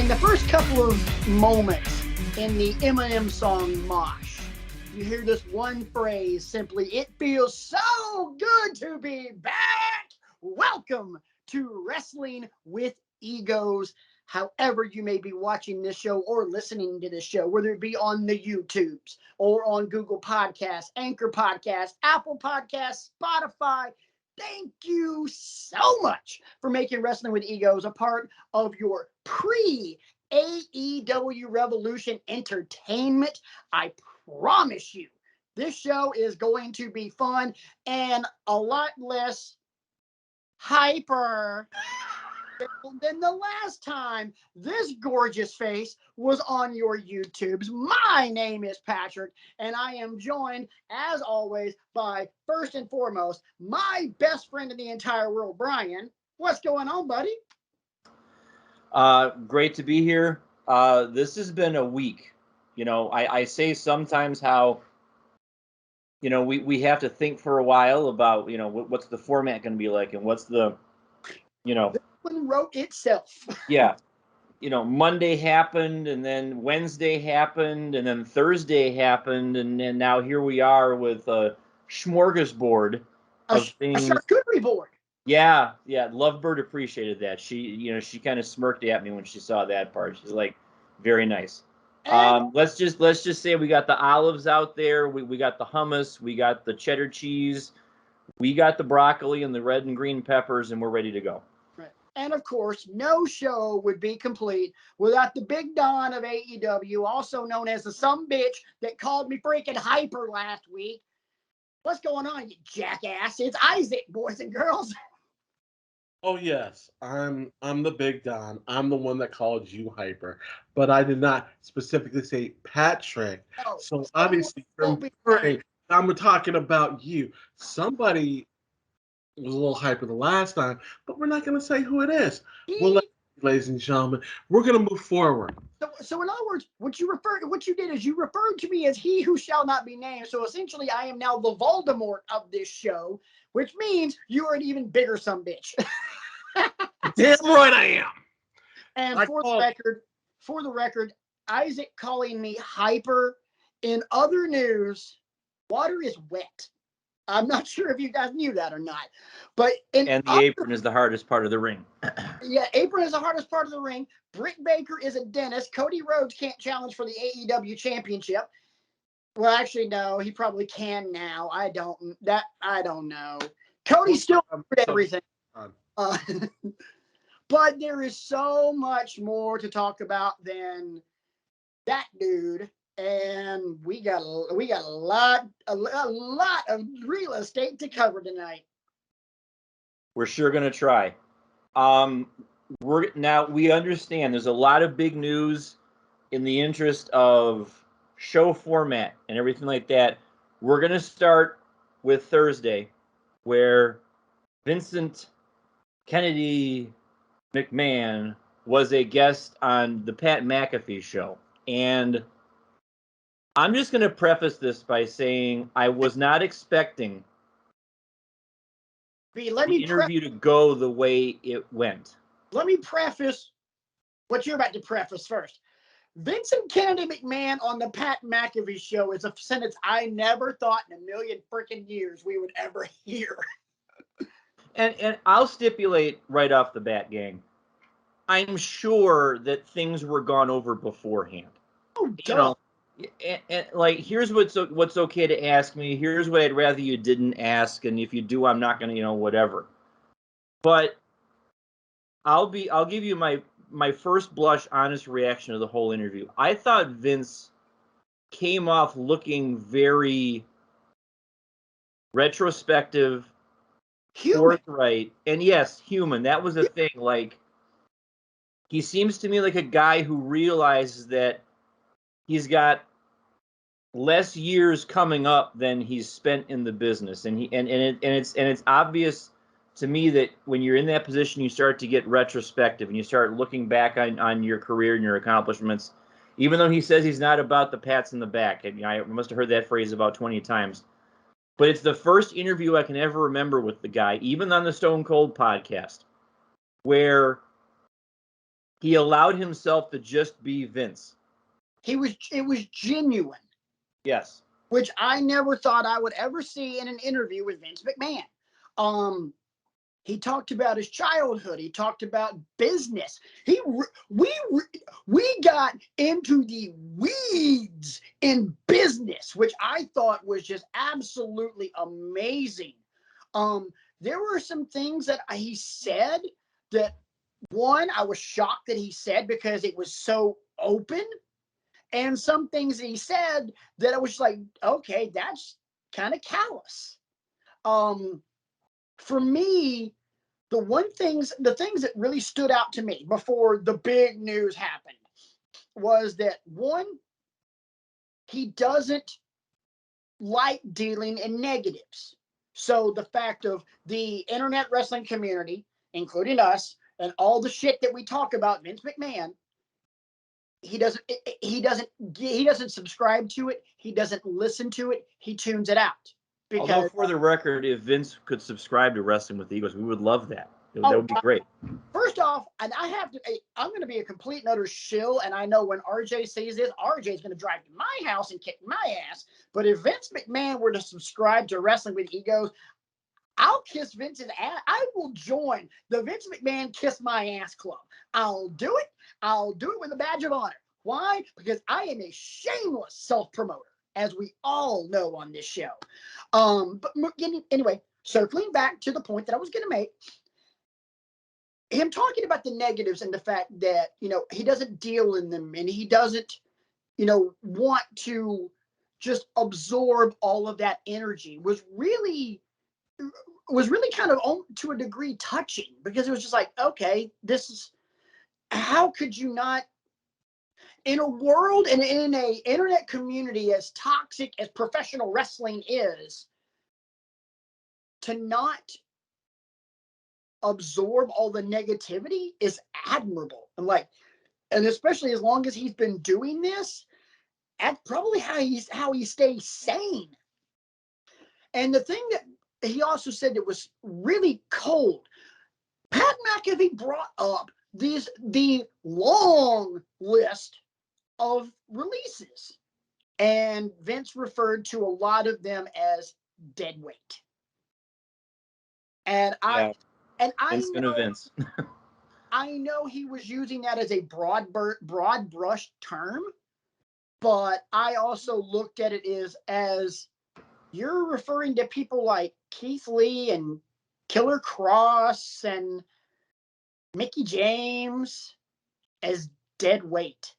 In the first couple of moments in the Eminem song Mosh, you hear this one phrase simply, "It feels so good to be back. Welcome to Wrestling with Egos." However you may be watching this show or listening to this show, whether it be on the YouTubes or on Google Podcasts, Anchor Podcasts, Apple Podcasts, Spotify, thank you so much for making Wrestling with Egos a part of your pre-AEW Revolution entertainment. I promise you, this show is going to be fun and a lot less hyper than the last time this gorgeous face was on your YouTubes. My name is Patrick, and I am joined, as always, by, first and foremost, my best friend in the entire world, Brian. What's going on, buddy? Great to be here. This has been a week. You know, I say sometimes how, you know, we have to think for a while about, you know, what's the format going to be like and what's the, you know. This one wrote itself. Yeah. You know, Monday happened, and then Wednesday happened, and then Thursday happened, and then now here we are with a smorgasbord of things. A charcuterie board. Yeah. Lovebird appreciated that. She kind of smirked at me when she saw that part. She's like, very nice. Let's just say we got the olives out there. We got the hummus. We got the cheddar cheese. We got the broccoli and the red and green peppers, and we're ready to go. Right. And of course, no show would be complete without the big Don of AEW, also known as the sumbitch that called me freaking hyper last week. What's going on, you jackass? It's Isaac, boys and girls. Oh yes, I'm the big Don. I'm the one that called you hyper, but I did not specifically say Patrick. So obviously, I'm talking about you. Somebody was a little hyper the last time, but we're not going to say who it is. Ladies and gentlemen, we're going to move forward. So in other words, what you did is you referred to me as he who shall not be named. So essentially, I am now the Voldemort of this show, which means you are an even bigger sumbitch. Damn right I am. And for the record, Isaac calling me hyper. In other news, water is wet. I'm not sure if you guys knew that or not. But the apron is the hardest part of the ring. Yeah, apron is the hardest part of the ring. Britt Baker is a dentist. Cody Rhodes can't challenge for the AEW championship. Well, actually, no, he probably can now. I don't know. Cody's still good at everything. But there is so much more to talk about than that dude. And we got a lot of real estate to cover tonight. We're sure gonna try. We understand there's a lot of big news in the interest of show format and everything like that. We're gonna start with Thursday, where Vincent Kennedy McMahon was a guest on the Pat McAfee show, and I'm just going to preface this by saying I was not expecting the interview to go the way it went. Let me preface what you're about to preface first. Vincent Kennedy McMahon on the Pat McAfee show is a sentence I never thought in a million freaking years we would ever hear. And I'll stipulate right off the bat, gang, I'm sure that things were gone over beforehand. Oh, duh. And like, here's what's okay to ask me. Here's what I'd rather you didn't ask, and if you do, I'm not gonna, whatever. But I'll give you my first blush honest reaction to the whole interview. I thought Vince came off looking very retrospective, forthright, and yes, human. That was a thing. Like, he seems to me like a guy who realizes that he's got less years coming up than he's spent in the business, and it's obvious to me that when you're in that position, you start to get retrospective and you start looking back on your career and your accomplishments. Even though he says he's not about the pats in the back, and I must have heard that phrase about 20 times. But it's the first interview I can ever remember with the guy, even on the Stone Cold podcast, where He allowed himself to just be Vince. It was genuine. Yes. Which I never thought I would ever see in an interview with Vince McMahon. He talked about his childhood. He talked about business. We got into the weeds in business, which I thought was just absolutely amazing. There were some things that he said that, one, I was shocked that he said because it was so open. And some things that he said that I was just like, okay, that's kind of callous. For me, the things that really stood out to me before the big news happened was that, one, he doesn't like dealing in negatives. So the fact of the internet wrestling community, including us, and all the shit that we talk about Vince McMahon, he doesn't subscribe to it. He doesn't listen to it. He tunes it out. Because, although, for the record, if Vince could subscribe to Wrestling with Egos, we would love that. That would be great. First off, and I'm going to be a complete and utter shill, and I know when RJ sees this, RJ is going to drive to my house and kick my ass. But if Vince McMahon were to subscribe to Wrestling with Egos, I'll kiss Vince's ass. I will join the Vince McMahon Kiss My Ass Club. I'll do it. I'll do it with a badge of honor. Why? Because I am a shameless self-promoter, as we all know on this show. But anyway, circling back to the point that I was going to make, him talking about the negatives and the fact that, he doesn't deal in them and he doesn't, want to just absorb all of that energy was really kind of, to a degree, touching, because it was just like, okay, how could you not, in a world and in a internet community as toxic as professional wrestling is, to not absorb all the negativity is admirable. And especially as long as he's been doing this, that's probably how he stays sane. And the thing that he also said that was really cold, Pat McAfee brought up the long list of releases, and Vince referred to a lot of them as dead weight. And I know Vince. I know he was using that as a broad brush term, but I also looked at it as you're referring to people like Keith Lee and Killer Cross and Mickey James as dead weight.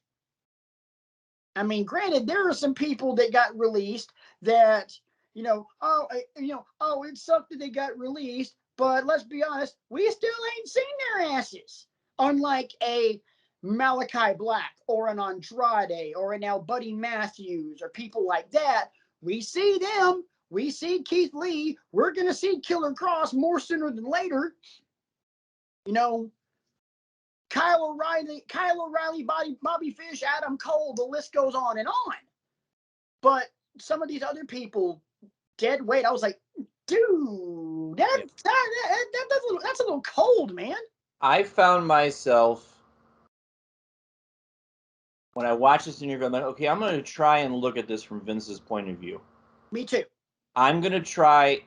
I mean, granted, there are some people that got released that, it sucked that they got released, but let's be honest, we still ain't seen their asses. Unlike a Malachi Black or an Andrade or an now Buddy Matthews or people like that, we see them. We see Keith Lee. We're going to see Killer Cross more sooner than later. Kyle O'Reilly, Bobby Fish, Adam Cole, the list goes on and on. But some of these other people, dead weight, I was like, dude, that's a little cold, man. I found myself, when I watched this interview, I'm like, okay, I'm going to try and look at this from Vince's point of view. Me too. I'm going to try,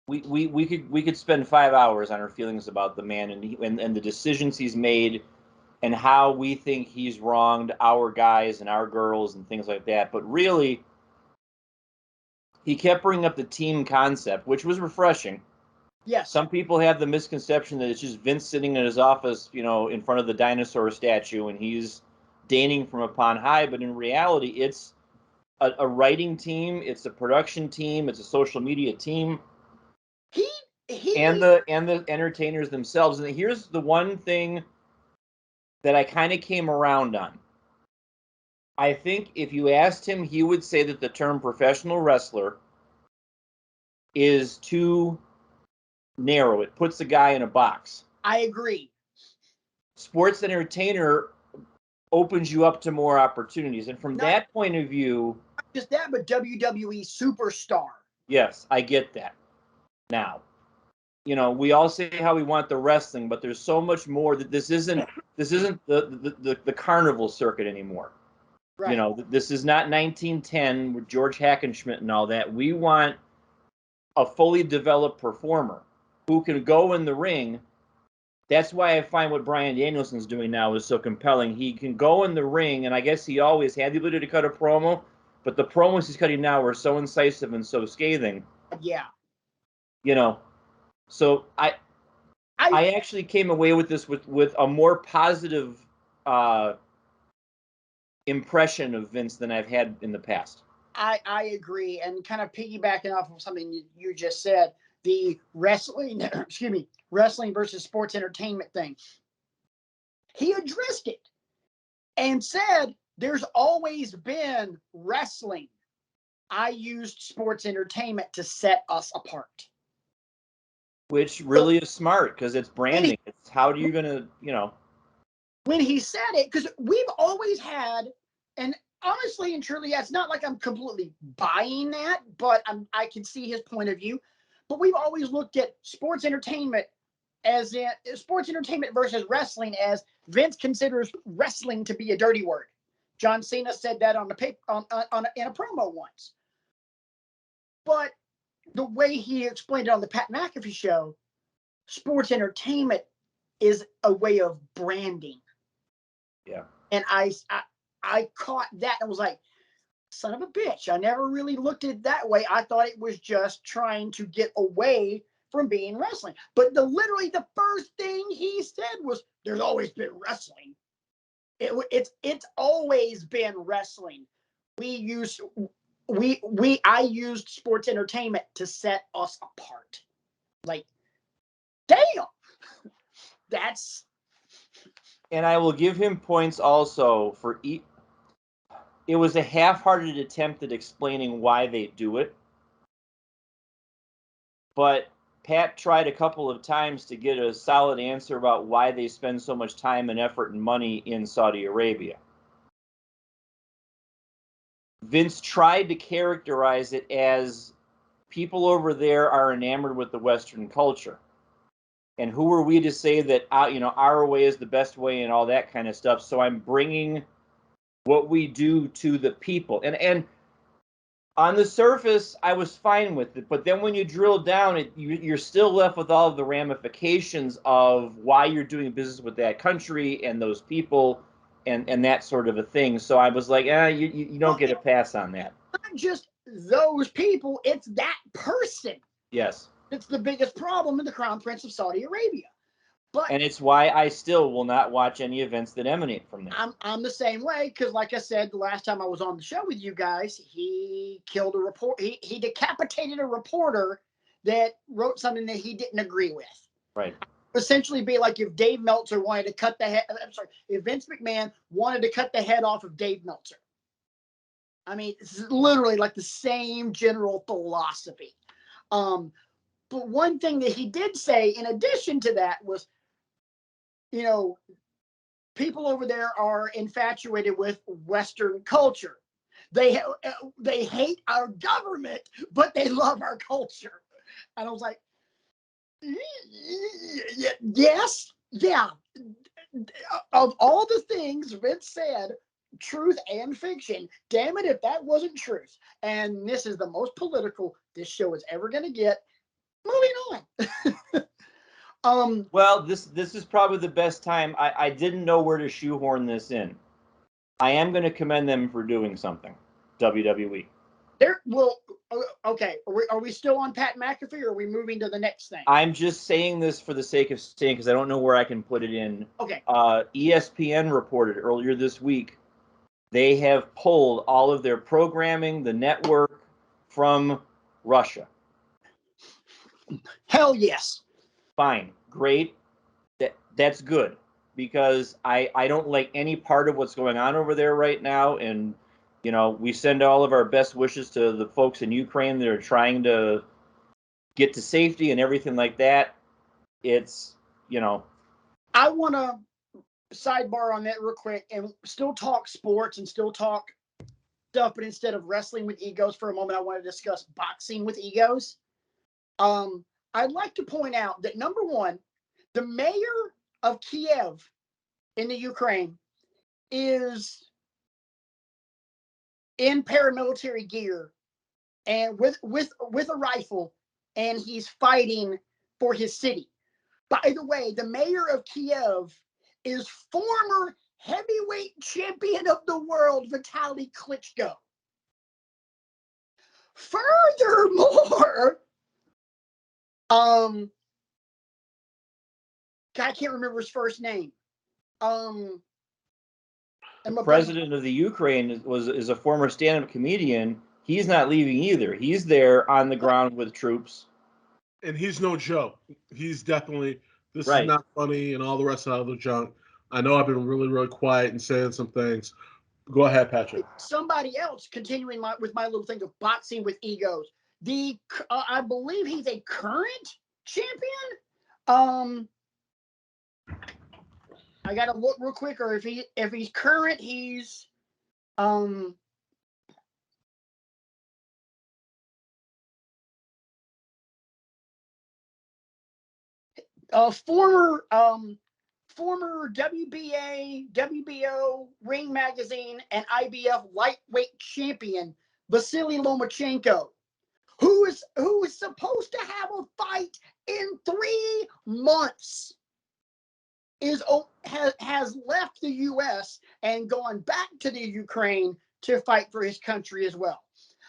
we could spend 5 hours on our feelings about the man and the decisions he's made and how we think he's wronged our guys and our girls and things like that. But really, he kept bringing up the team concept, which was refreshing. Yes. Some people have the misconception that it's just Vince sitting in his office, in front of the dinosaur statue and he's deigning from upon high. But in reality, it's a writing team, it's a production team, it's a social media team. And the entertainers themselves. And here's the one thing that I kind of came around on. I think if you asked him, he would say that the term professional wrestler is too narrow. It puts the guy in a box. I agree. Sports entertainer opens you up to more opportunities. And from that point of view... Not just that, but WWE superstar. Yes, I get that. Now, we all say how we want the wrestling, but there's so much more. That this isn't the carnival circuit anymore. Right. This is not 1910 with George Hackenschmidt and all that. We want a fully developed performer who can go in the ring. That's why I find what Bryan Danielson's doing now is so compelling. He can go in the ring, and I guess he always had the ability to cut a promo, but the promos he's cutting now are so incisive and so scathing. Yeah. So I actually came away with this with a more positive impression of Vince than I've had in the past. I agree, and kind of piggybacking off of something you just said, the wrestling, wrestling versus sports entertainment thing. He addressed it and said, "There's always been wrestling. I used sports entertainment to set us apart." Which really is smart because it's branding. It's how are you gonna, When he said it, because we've always had, and honestly and truly, it's not like I'm completely buying that, but I can see his point of view. But we've always looked at sports entertainment as in sports entertainment versus wrestling as Vince considers wrestling to be a dirty word. John Cena said that on the paper in a promo once. But the way he explained it on the Pat McAfee show, sports entertainment is a way of branding. Yeah. And I caught that and was like, son of a bitch. I never really looked at it that way. I thought it was just trying to get away from being wrestling. But literally the first thing he said was, "There's always been wrestling. It's always been wrestling. I used sports entertainment to set us apart." Like, damn. That's. And I will give him points also for it was a half-hearted attempt at explaining why they do it. But Pat tried a couple of times to get a solid answer about why they spend so much time and effort and money in Saudi Arabia. Vince tried to characterize it as people over there are enamored with the Western culture. And who are we to say that our way is the best way and all that kind of stuff? So I'm bringing what we do to the people. And on the surface, I was fine with it. But then when you drill down, you're still left with all of the ramifications of why you're doing business with that country and those people and that sort of a thing. So I was like, you don't get a pass on that. Not just those people, it's that person. Yes. It's the biggest problem in the Crown Prince of Saudi Arabia. And it's why I still will not watch any events that emanate from there. I'm the same way because, like I said, the last time I was on the show with you guys, he killed a report. He decapitated a reporter that wrote something that he didn't agree with. Right. Essentially, be like if Dave Meltzer wanted to cut the head. I'm sorry, if Vince McMahon wanted to cut the head off of Dave Meltzer. I mean, it's literally like the same general philosophy. But one thing that he did say, in addition to that, was, people over there are infatuated with Western culture. They hate our government, but they love our culture. And I was like, yes, yeah. Of all the things Vince said, truth and fiction, damn it if that wasn't truth. And this is the most political this show is ever going to get. Moving on. Well, this is probably the best time. I didn't know where to shoehorn this in. I am going to commend them for doing something. WWE. Okay. Are we still on Pat McAfee, or are we moving to the next thing? I'm just saying this for the sake of saying, because I don't know where I can put it in. Okay. ESPN reported earlier this week they have pulled all of their programming, the network, from Russia. Hell yes. Fine. Great. That's good, because I don't like any part of what's going on over there right now. And, we send all of our best wishes to the folks in Ukraine that are trying to get to safety and everything like that. It's, I want to sidebar on that real quick and still talk sports and still talk stuff, but instead of wrestling with egos for a moment, I want to discuss boxing with egos. I I'd like to point out that, number one, the mayor of Kiev in the Ukraine is in paramilitary gear and with a rifle, and he's fighting for his city. By the way, the mayor of Kiev is former heavyweight champion of the world, Vitaly Klitschko. Furthermore, God, I can't remember his first name. The president of the Ukraine is a former stand-up comedian. He's not leaving either. He's there on the ground with troops. And he's no joke. He's definitely, this Right. is not funny and all the rest of the other junk. I know I've been really, really quiet and saying some things. Go ahead, Patrick. Somebody else, continuing with my little thing of boxing with egos. I believe he's a current champion. I gotta look real quick, or if he's current, he's former WBA, WBO, Ring Magazine, and IBF lightweight champion Vasily Lomachenko, who is supposed to have a fight in 3 months, has left the U.S. and gone back to the Ukraine to fight for his country as well.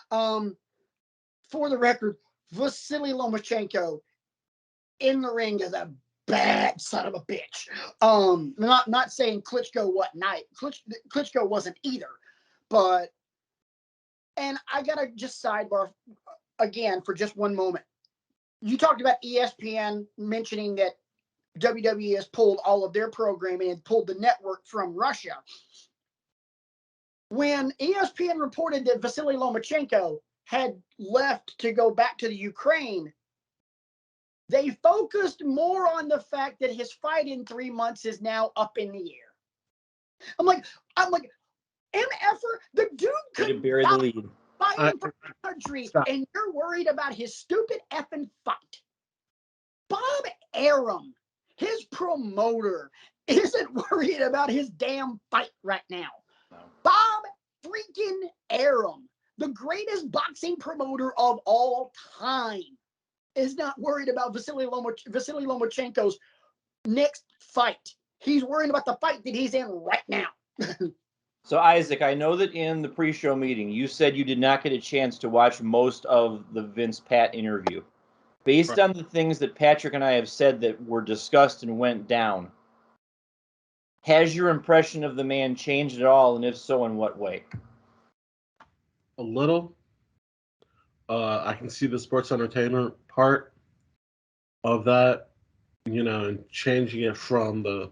For the record, Vasily Lomachenko in the ring is a bad son of a bitch. Not saying Klitschko Klitschko wasn't either, but, and I gotta just sidebar again for just one moment. You talked about ESPN mentioning that WWE has pulled all of their programming and pulled the network from Russia. When ESPN reported that Vasily Lomachenko had left to go back to the Ukraine, they focused more on the fact that his fight in 3 months is now up in the air. I'm like, MFer, the dude could bury the lead. Fighting for the country, and you're worried about his stupid effing fight. Bob Arum, his promoter, isn't worried about his damn fight right now. No. Bob freaking Arum, the greatest boxing promoter of all time, is not worried about Vasily Lomachenko's next fight. He's worried about the fight that he's in right now. So, Isaac, I know that in the pre-show meeting, you said you did not get a chance to watch most of the Vince Pat interview. Based on the things that Patrick and I have said that were discussed and went down, has your impression of the man changed at all, and if so, in what way? A little. I can see the sports entertainment part of that, and changing it from the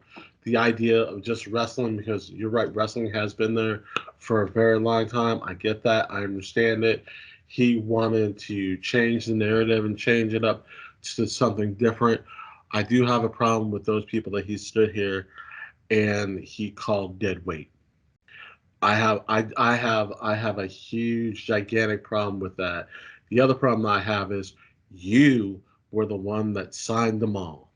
idea of just wrestling, because you're right, wrestling has been there for a very long time. I get that. I understand it. He wanted to change the narrative and change it up to something different. I do have a problem with those people that he stood here and he called dead weight. I have a huge, gigantic problem with that. The other problem I have is you were the one that signed them all.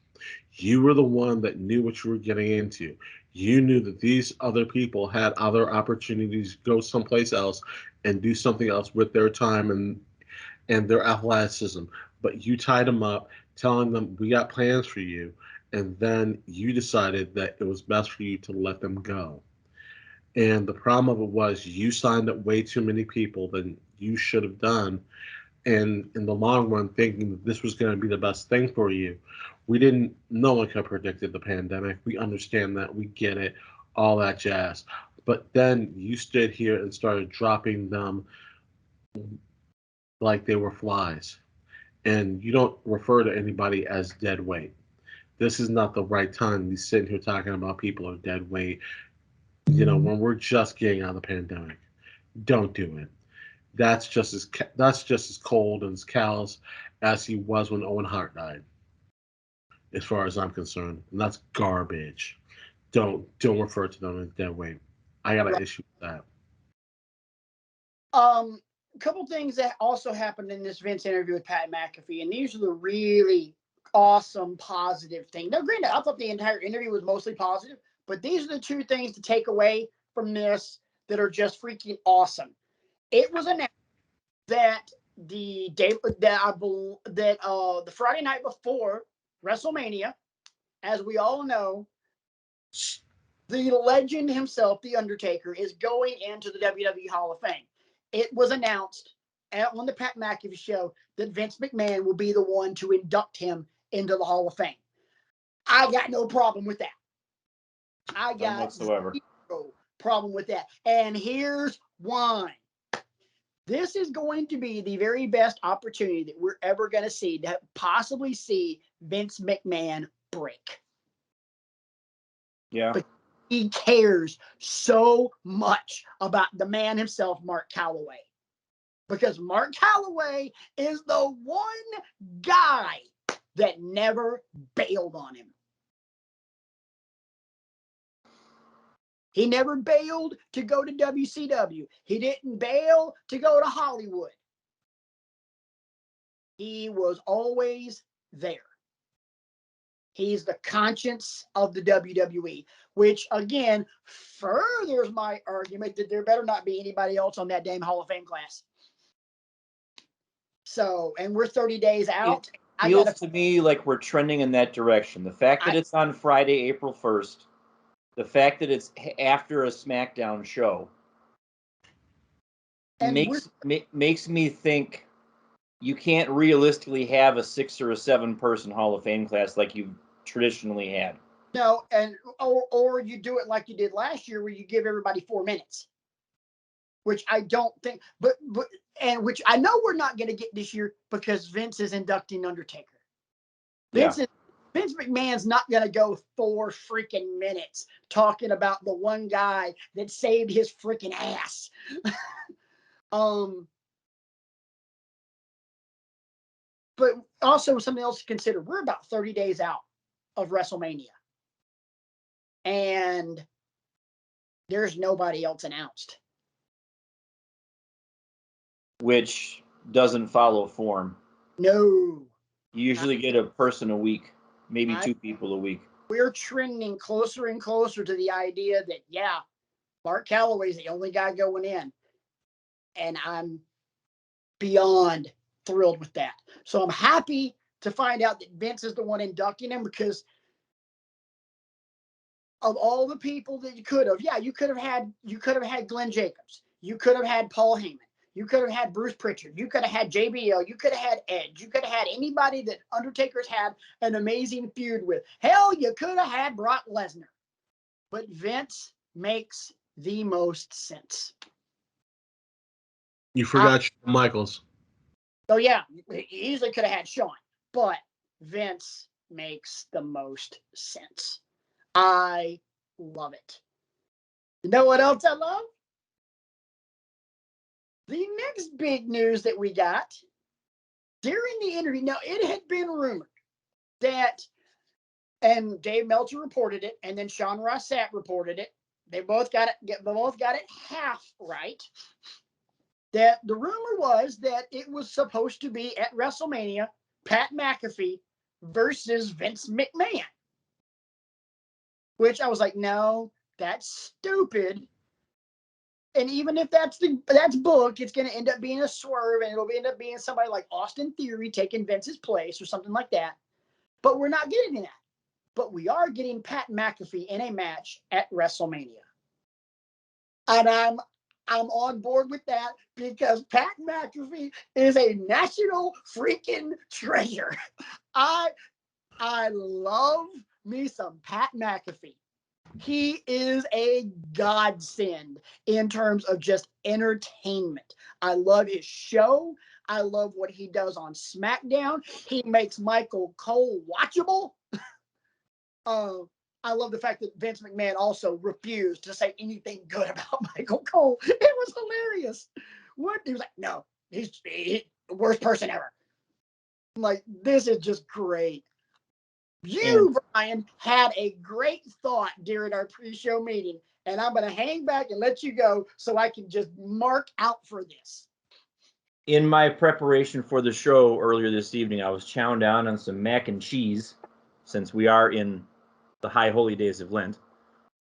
You were the one that knew what you were getting into. You knew that these other people had other opportunities to go someplace else and do something else with their time and their athleticism. But you tied them up, telling them, we got plans for you. And then you decided that it was best for you to let them go. And the problem of it was you signed up way too many people than you should have done. And in the long run, thinking that this was going to be the best thing for you. No one could have predicted the pandemic. We understand that. We get it. All that jazz. But then you stood here and started dropping them like they were flies. And you don't refer to anybody as dead weight. This is not the right time to be sitting here talking about people are dead weight. When we're just getting out of the pandemic. Don't do it. That's just as cold and as callous as he was when Owen Hart died, as far as I'm concerned. And that's garbage. Don't refer to them as dead weight. I got an issue with that. couple things that also happened in this Vince interview with Pat McAfee, and these are the really awesome, positive things. Now, granted, I thought the entire interview was mostly positive, but these are the two things to take away from this that are just freaking awesome. It was announced that the Friday night before WrestleMania, as we all know, the legend himself, The Undertaker, is going into the WWE Hall of Fame. It was announced on the Pat McAfee show that Vince McMahon will be the one to induct him into the Hall of Fame. I got no problem with that. I got zero problem with that. And here's why. This is going to be the very best opportunity that we're ever going to see to possibly see Vince McMahon break. Yeah. But he cares so much about the man himself, Mark Calloway. Because Mark Calloway is the one guy that never bailed on him. He never bailed to go to WCW. He didn't bail to go to Hollywood. He was always there. He's the conscience of the WWE, which, again, furthers my argument that there better not be anybody else on that damn Hall of Fame class. So, and we're 30 days out. It feels to me like we're trending in that direction. The fact that it's on Friday, April 1st, the fact that it's after a SmackDown show makes me think you can't realistically have a 6 or a 7 person Hall of Fame class like you've traditionally had. No, and or you do it like you did last year, where you give everybody 4 minutes, which I don't think, but which I know we're not going to get this year because Vince is inducting Undertaker. Vince McMahon's not going to go 4 freaking minutes talking about the one guy that saved his freaking ass. But also something else to consider. We're about 30 days out of WrestleMania. And there's nobody else announced. Which doesn't follow form. No. You usually get a person a week, maybe 2 people a week. We're trending closer and closer to the idea that, yeah, Mark Calloway's the only guy going in. And I'm beyond thrilled with that. So I'm happy to find out that Vince is the one inducting him, because of all the people that you could have, you could have had Glenn Jacobs. You could have had Paul Heyman. You could have had Bruce Pritchard. You could have had JBL. You could have had Edge. You could have had anybody that Undertaker's had an amazing feud with. Hell, you could have had Brock Lesnar. But Vince makes the most sense. You forgot Shawn Michaels. Oh, yeah. He easily could have had Shawn. But Vince makes the most sense. I love it. You know what else I love? The next big news that we got during the interview. Now, it had been rumored that, and Dave Meltzer reported it, and then Sean Rossett reported it. They both got it half right. That the rumor was that it was supposed to be at WrestleMania, Pat McAfee versus Vince McMahon. Which I was like, no, that's stupid. And even if that's booked, it's going to end up being a swerve, and it'll end up being somebody like Austin Theory taking Vince's place or something like that. But we're not getting that. But we are getting Pat McAfee in a match at WrestleMania. And I'm on board with that, because Pat McAfee is a national freaking treasure. I love me some Pat McAfee. He is a godsend in terms of just entertainment. I love his show. I love what he does on SmackDown. He makes Michael Cole watchable. I love the fact that Vince McMahon also refused to say anything good about Michael Cole. It was hilarious. What? He was like, no, he's the worst person ever. I'm like, this is just great. You, Brian, had a great thought during our pre-show meeting, and I'm going to hang back and let you go so I can just mark out for this. In my preparation for the show earlier this evening, I was chowing down on some mac and cheese, since we are in the high holy days of Lent.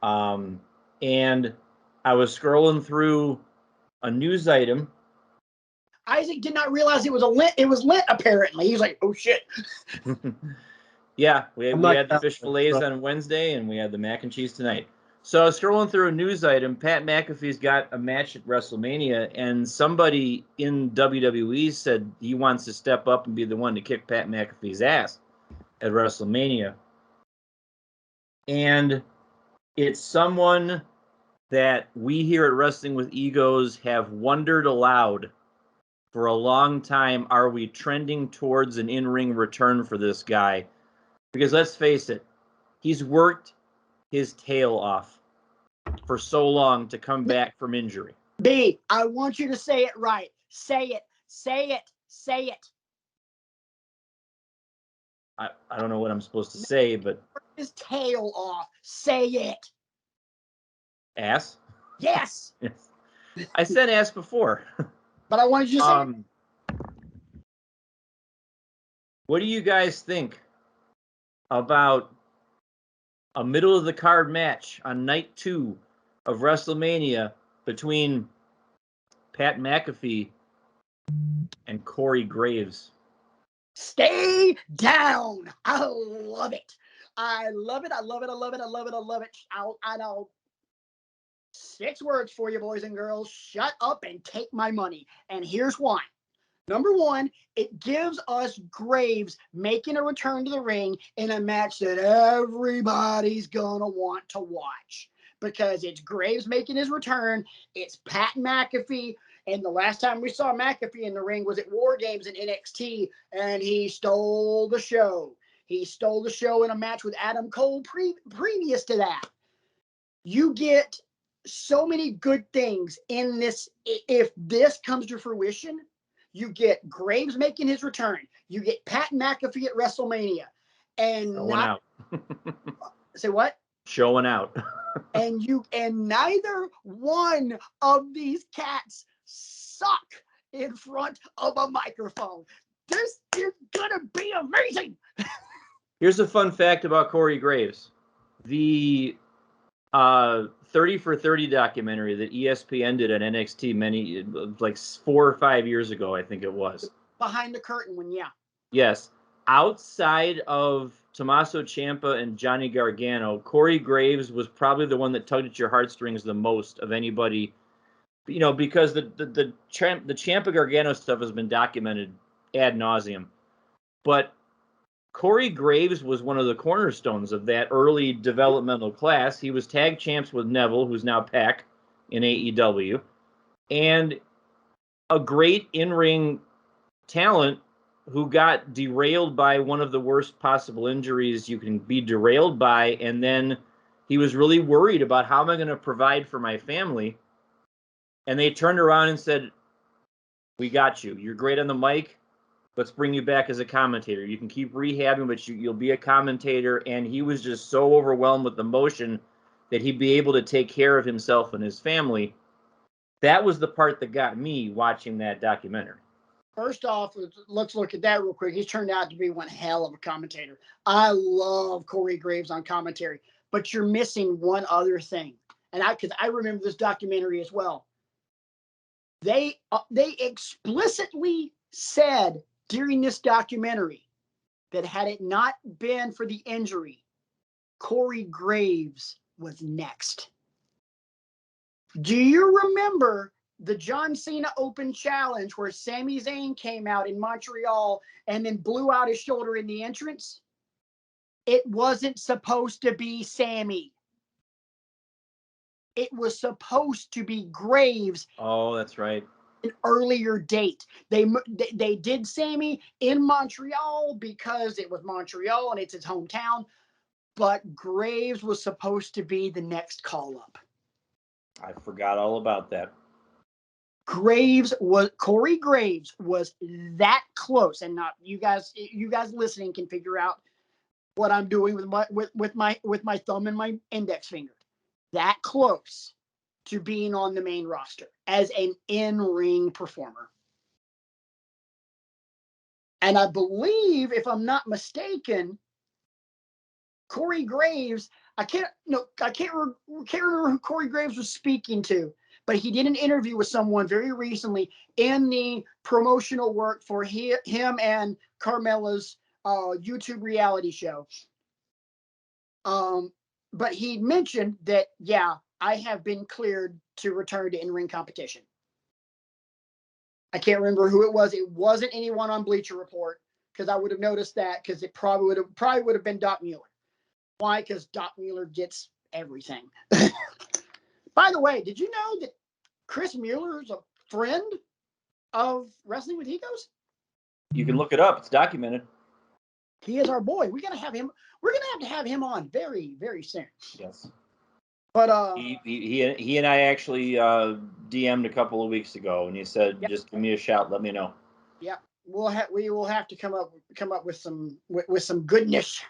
And I was scrolling through a news item. Isaac did not realize it was Lent. It was Lent, apparently. He's like, oh, shit. Yeah, we had the fish fillets on Wednesday, and we had the mac and cheese tonight. So I was scrolling through a news item. Pat McAfee's got a match at WrestleMania, and somebody in WWE said he wants to step up and be the one to kick Pat McAfee's ass at WrestleMania. And it's someone that we here at Wrestling with Egos have wondered aloud for a long time. Are we trending towards an in-ring return for this guy? Because let's face it, he's worked his tail off for so long to come back from injury. B, I want you to say it right. Say it. Say it. Say it. I don't know what I'm supposed to say, but... His tail off. Say it. Ass? Yes. I said ass before. But I wanted you to say it. What do you guys think about a middle-of-the-card match on night 2 of WrestleMania between Pat McAfee and Corey Graves? Stay down. I love it. I love it. I love it. I love it. I love it. I love it. I know 6 words for you, boys and girls. Shut up and take my money. And here's why. Number 1, it gives us Graves making a return to the ring in a match that everybody's going to want to watch. Because it's Graves making his return. It's Pat McAfee. And the last time we saw McAfee in the ring was at War Games in NXT. And he stole the show. He stole the show in a match with Adam Cole previous to that. You get so many good things in this. If this comes to fruition, you get Graves making his return. You get Pat McAfee at WrestleMania. And Showing out. Say what? Showing out. and neither one of these cats suck in front of a microphone. This is gonna be amazing. Here's a fun fact about Corey Graves. The 30 for 30 documentary that ESPN did on NXT like 4 or 5 years ago, I think it was. Behind the curtain one, yeah. Yes. Outside of Tommaso Ciampa and Johnny Gargano, Corey Graves was probably the one that tugged at your heartstrings the most of anybody, because the Ciampa Gargano stuff has been documented ad nauseum. But Corey Graves was one of the cornerstones of that early developmental class. He was tag champs with Neville, who's now Pac in AEW, and a great in-ring talent who got derailed by one of the worst possible injuries you can be derailed by. And then he was really worried about, how am I going to provide for my family? And they turned around and said, we got you. You're great on the mic. Let's bring you back as a commentator. You can keep rehabbing, but you'll be a commentator. And he was just so overwhelmed with emotion that he'd be able to take care of himself and his family. That was the part that got me watching that documentary. First off, let's look at that real quick. He's turned out to be one hell of a commentator. I love Corey Graves on commentary, but you're missing one other thing. And because I remember this documentary as well. They explicitly said during this documentary that had it not been for the injury, Corey Graves was next. Do you remember the John Cena Open Challenge where Sami Zayn came out in Montreal and then blew out his shoulder in the entrance? It wasn't supposed to be Sami. It was supposed to be Graves. Oh, that's right. An earlier date. They did Sami in Montreal because it was Montreal and it's his hometown, but Graves was supposed to be the next call-up. I forgot all about that. Corey Graves was that close, and not you guys listening can figure out what I'm doing with my thumb and my index finger. That close to being on the main roster as an in-ring performer. And I believe, if I'm not mistaken, Corey Graves, I can't remember who Corey Graves was speaking to, but he did an interview with someone very recently in the promotional work for him and Carmella's YouTube reality show. But he mentioned that, yeah, I have been cleared to return to in-ring competition. I can't remember who it was. It wasn't anyone on Bleacher Report, because I would have noticed that, because it probably would have been Doc Mueller. Why? Because Doc Mueller gets everything. By the way, did you know that Chris Mueller is a friend of Wrestling with Egos? You can look it up. It's documented. He is our boy. We're gonna have to have him on very, very soon. Yes. But he and I actually DM'd a couple of weeks ago, and he said, yep, just give me a shout, let me know. Yeah, we will have to come up with some goodness.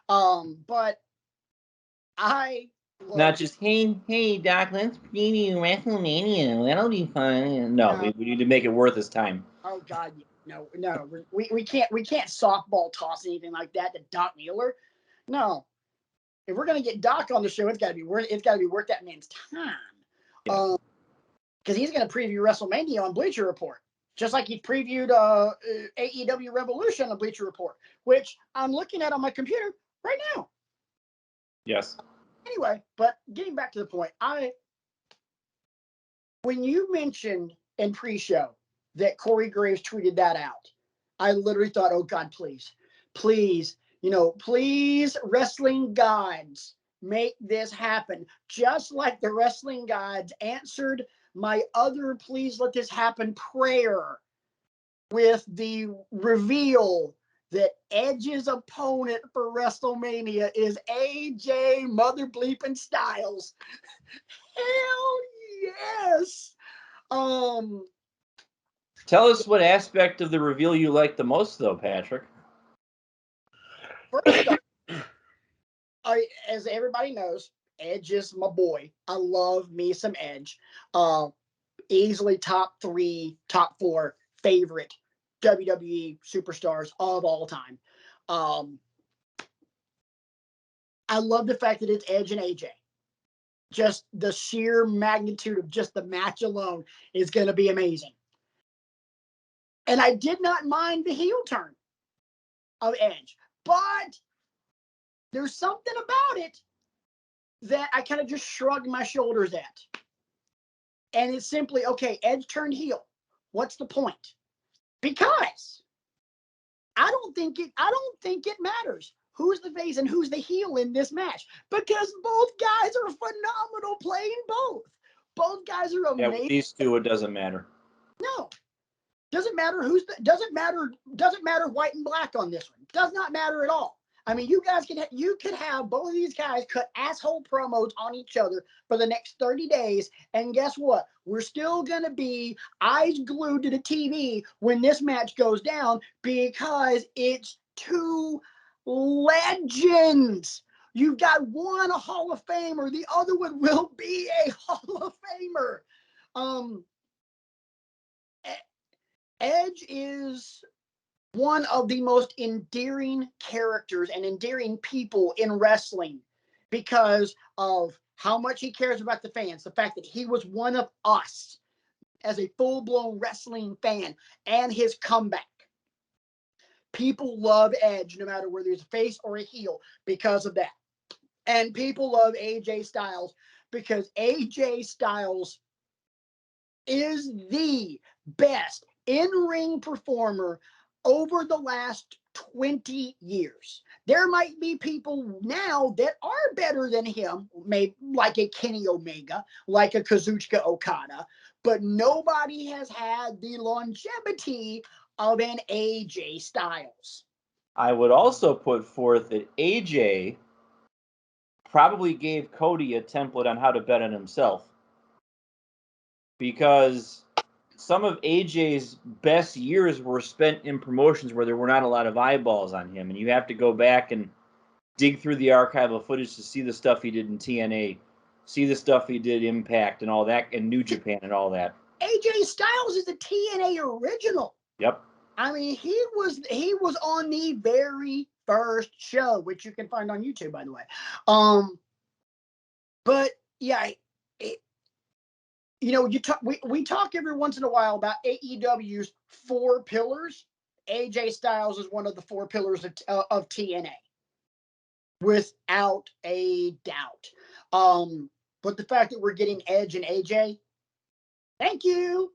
But I not just hey Doc, let's preview WrestleMania. That'll be fun. No, we need to make it worth his time. Oh God, no, we can't softball toss anything like that to Doc Mueller. No, if we're gonna get Doc on the show, it's got to be worth that man's time. Yeah. Because he's gonna preview WrestleMania on Bleacher Report, just like he previewed AEW Revolution on Bleacher Report, which I'm looking at on my computer right now. Yes. Anyway, but getting back to the point, when you mentioned in pre-show that Corey Graves tweeted that out, I literally thought, oh God, please, please, please, wrestling gods, make this happen. Just like the wrestling gods answered my other please let this happen prayer with the reveal that Edge's opponent for WrestleMania is AJ Mother Bleeping Styles. Hell yes. Tell us what aspect of the reveal you like the most, though, Patrick. First off, as everybody knows, Edge is my boy. I love me some Edge. Easily top 3, top 4 favorite WWE superstars of all time. I love the fact that it's Edge and AJ. Just the sheer magnitude of just the match alone is going to be amazing. And I did not mind the heel turn of Edge, but there's something about it that I kind of just shrugged my shoulders at. And it's simply, okay, Edge turned heel. What's the point? Because I don't think it matters who's the face and who's the heel in this match, because both guys are phenomenal playing both. Both guys are amazing. Yeah, with these two, it doesn't matter. No. Doesn't matter doesn't matter white and black on this one. Does not matter at all. I mean, you could have both of these guys cut asshole promos on each other for the next 30 days, and guess what? We're still going to be eyes glued to the TV when this match goes down, because it's two legends. You've got one a Hall of Famer, the other one will be a Hall of Famer. Edge is one of the most endearing characters and endearing people in wrestling because of how much he cares about the fans. The fact that he was one of us as a full-blown wrestling fan, and his comeback. People love Edge no matter whether he's a face or a heel because of that. And people love AJ Styles because AJ Styles is the best in-ring performer over the last 20 years. There might be people now that are better than him, maybe like a Kenny Omega, like a Kazuchika Okada, but nobody has had the longevity of an AJ Styles. I would also put forth that AJ probably gave Cody a template on how to bet on himself, because some of AJ's best years were spent in promotions where there were not a lot of eyeballs on him, and you have to go back and dig through the archival footage to see the stuff he did in TNA, see the stuff he did Impact and all that, and New Japan and all that. AJ Styles is a TNA original. Yep. I mean, he was on the very first show, which you can find on YouTube, by the way. But yeah, we talk every once in a while about AEW's 4 pillars. AJ Styles is one of the 4 pillars of TNA, without a doubt. But the fact that we're getting Edge and AJ, thank you.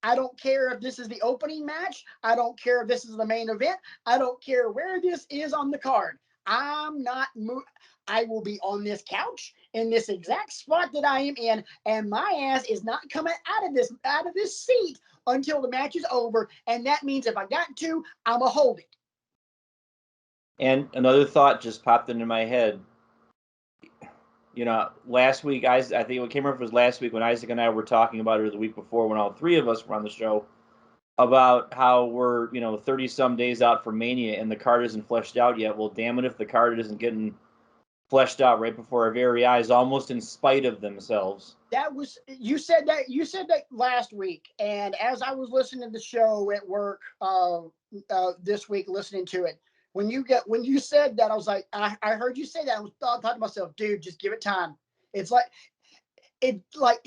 I don't care if this is the opening match. I don't care if this is the main event. I don't care where this is on the card. I'm not I will be on this couch in this exact spot that I am in, and my ass is not coming out of this seat until the match is over. And that means if I got to, I'ma hold it. And another thought just popped into my head. You know, last week, I think what came up was last week when Isaac and I were talking about it, or the week before when all 3 of us were on the show, about how we're, 30-some days out from Mania and the card isn't fleshed out yet. Well, damn it if the card isn't getting fleshed out right before our very eyes, almost in spite of themselves. You said that last week, and as I was listening to the show at work this week, listening to it, when you said that, I was like, I heard you say that. I was thought to myself, dude, just give it time. It's like what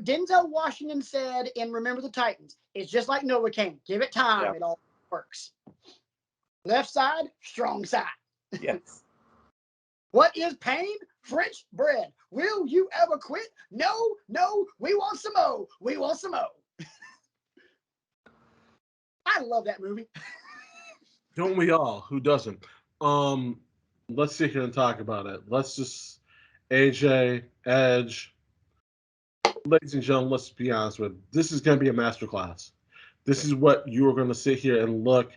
Denzel Washington said in Remember the Titans. It's just like Novocaine. Give it time. Yeah. It all works. Left side, strong side. Yes. What is pain? French bread. Will you ever quit? No. We want some more. We want some more. I love that movie. Don't we all? Who doesn't? Let's sit here and talk about it. Let's just AJ, Edge. Ladies and gentlemen, let's be honest with it. This is going to be a masterclass. This is what you are going to sit here and look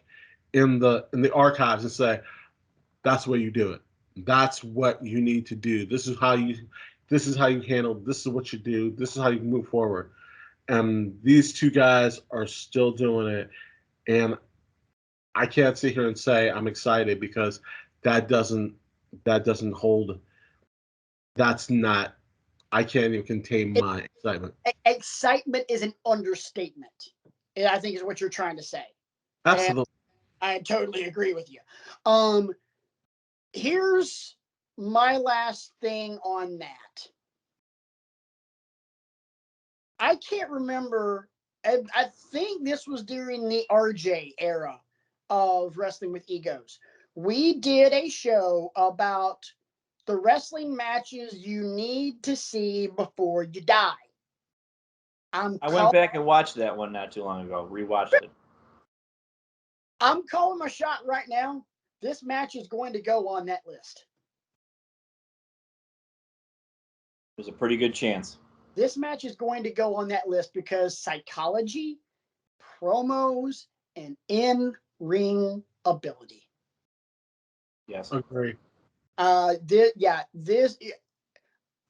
in the archives and say, that's the way you do it. That's what you need to do. This is how you handle. This is what you do. This is how you move forward. And these 2 guys are still doing it. And I can't sit here and say I'm excited because that doesn't hold. That's not. I can't even contain my excitement. Excitement is an understatement, I think, is what you're trying to say. Absolutely. And I totally agree with you. Here's my last thing on that. I can't remember. I think this was during the RJ era of Wrestling with Egos. We did a show about the wrestling matches you need to see before you die. I went back and watched that one not too long ago. Rewatched it. I'm calling my shot right now. This match is going to go on that list. There's a pretty good chance. This match is going to go on that list because psychology, promos, and in-ring ability. Yes. Agree. This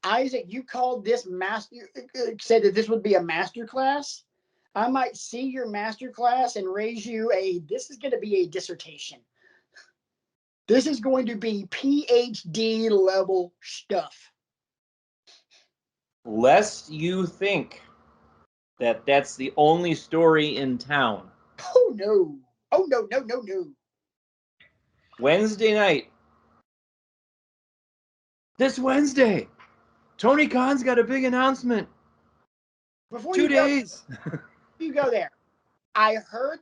Isaac, you called this said that this would be a master class. I might see your master class and raise you this is going to be a dissertation. This is going to be PhD level stuff. Lest you think that that's the only story in town. Oh, no. Oh, no. Wednesday night. This Wednesday, Tony Khan's got a big announcement. Before 2 days. You go there. I heard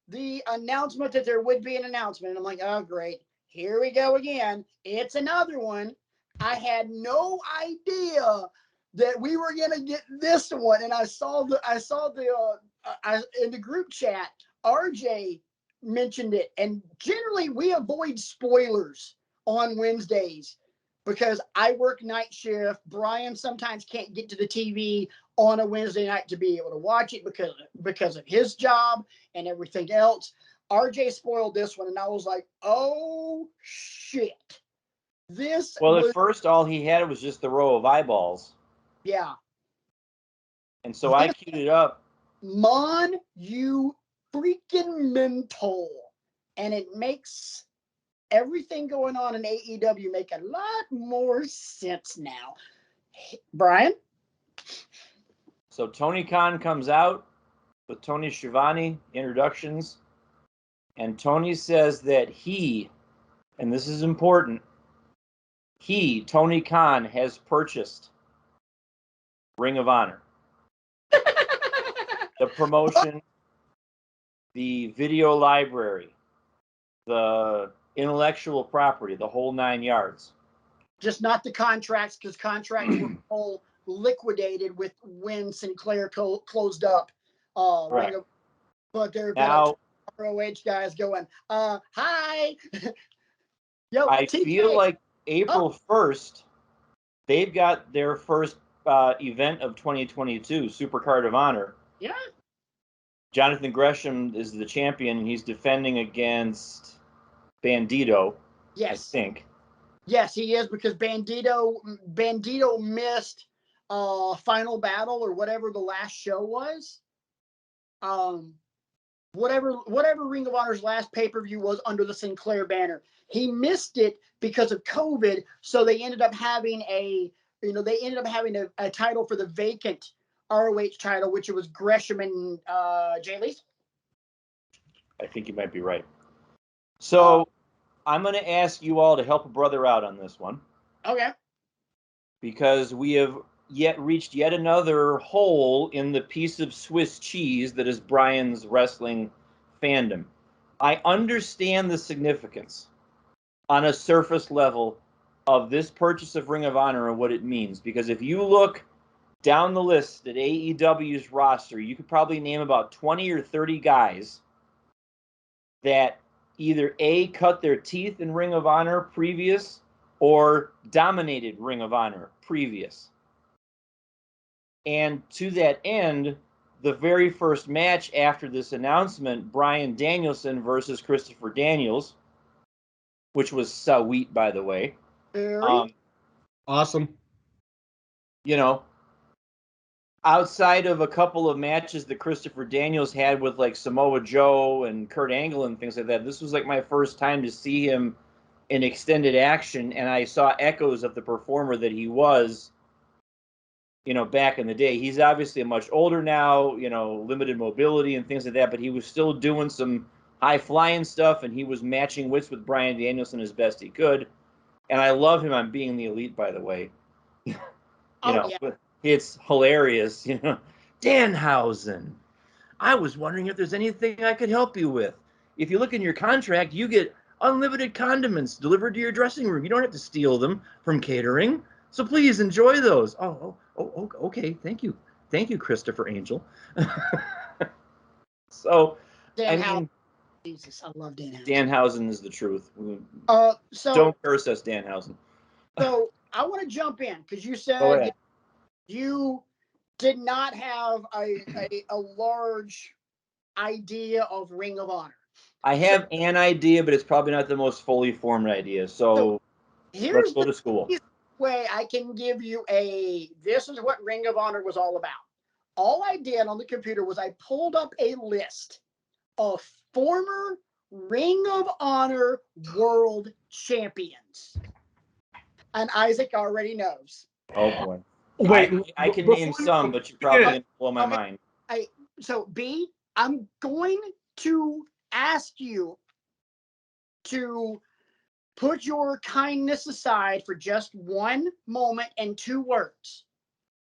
the announcement that there would be an announcement. And I'm like, oh, great. Here we go again. It's another one. I had no idea that we were going to get this one. And I saw in the group chat, RJ mentioned it. And generally we avoid spoilers on Wednesdays because I work night shift. Brian sometimes can't get to the TV on a Wednesday night to be able to watch it because of his job and everything else. RJ spoiled this one, and I was like, oh, shit. At first, all he had was just the row of eyeballs. Yeah. And so I queued it up. You freaking mental. And it makes everything going on in AEW make a lot more sense now. Brian? So Tony Khan comes out. with Tony Schiavone, introductions. And Tony says that he, and this is important, Tony Khan, has purchased Ring of Honor. The promotion, the video library, the intellectual property, the whole 9 yards. Just not the contracts, because contracts were all liquidated with when Sinclair closed up. Right. But there have now, been ROH guys going, hi. Yo, I TJ. feel like April 1st, they've got their first event of 2022, Supercard of Honor. Yeah. Jonathan Gresham is the champion, and he's defending against Bandito. Yes. I think. Yes, he is, because Bandito missed Final Battle or whatever the last show was. Whatever Ring of Honor's last pay-per-view was under the Sinclair banner. He missed it because of COVID, so they ended up having a title for the vacant ROH title, which it was Gresham and Jay Lee's. I think you might be right. So I'm going to ask you all to help a brother out on this one. Okay. Because we have reached yet another hole in the piece of Swiss cheese that is Brian's wrestling fandom. I understand the significance on a surface level of this purchase of Ring of Honor and what it means. Because if you look down the list at AEW's roster, you could probably name about 20 or 30 guys that either A, cut their teeth in Ring of Honor previous, or dominated Ring of Honor previous. And to that end, the very first match after this announcement, Bryan Danielson versus Christopher Daniels, which was sweet, by the way. Awesome. You know, outside of a couple of matches that Christopher Daniels had with like Samoa Joe and Kurt Angle and things like that, this was like my first time to see him in extended action, and I saw echoes of the performer that he was, back in the day. He's obviously much older now, limited mobility and things like that, but he was still doing some high-flying stuff, and he was matching wits with Bryan Danielson as best he could. And I love him on Being the Elite, by the way. Yeah. It's hilarious, Danhausen, I was wondering if there's anything I could help you with. If you look in your contract, you get unlimited condiments delivered to your dressing room. You don't have to steal them from catering. So please enjoy those. Oh, okay. Thank you, Christopher Angel. So, Jesus, I love Danhausen. Danhausen is the truth. So don't curse us, Danhausen. So I want to jump in because you said you did not have a large idea of Ring of Honor. I have an idea, but it's probably not the most fully formed idea. So let's go to school. Way I can give you this is what Ring of Honor was all about. All I did on the computer was I pulled up a list of former Ring of Honor world champions. And Isaac already knows. Oh boy. Wait, I can name some, but you're probably going to blow my mind. So B, I'm going to ask you to put your kindness aside for just one moment and 2 words.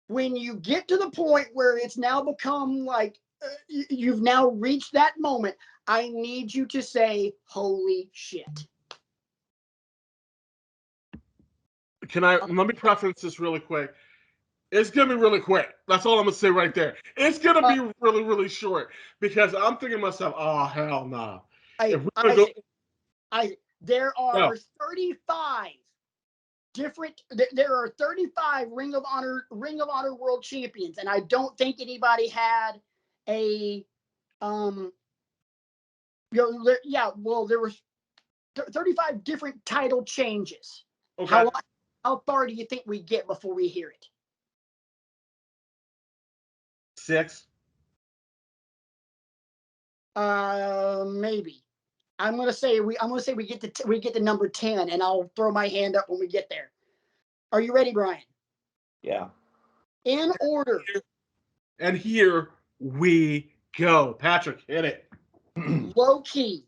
When you get to the point where it's now become like you've now reached that moment, I need you to say, holy shit. Let me preference this really quick. It's going to be really quick. That's all I'm going to say right there. It's going to be really, really short because I'm thinking to myself, oh, hell no. There are 35 different. There are 35 Ring of Honor world champions, and I don't think anybody had a there was 35 different title changes. Okay. How far do you think we get before we hear it? 6. Maybe. I'm gonna say we get to number 10, and I'll throw my hand up when we get there. Are you ready, Brian? Yeah. In order. And here we Go, Patrick, hit it. Low key.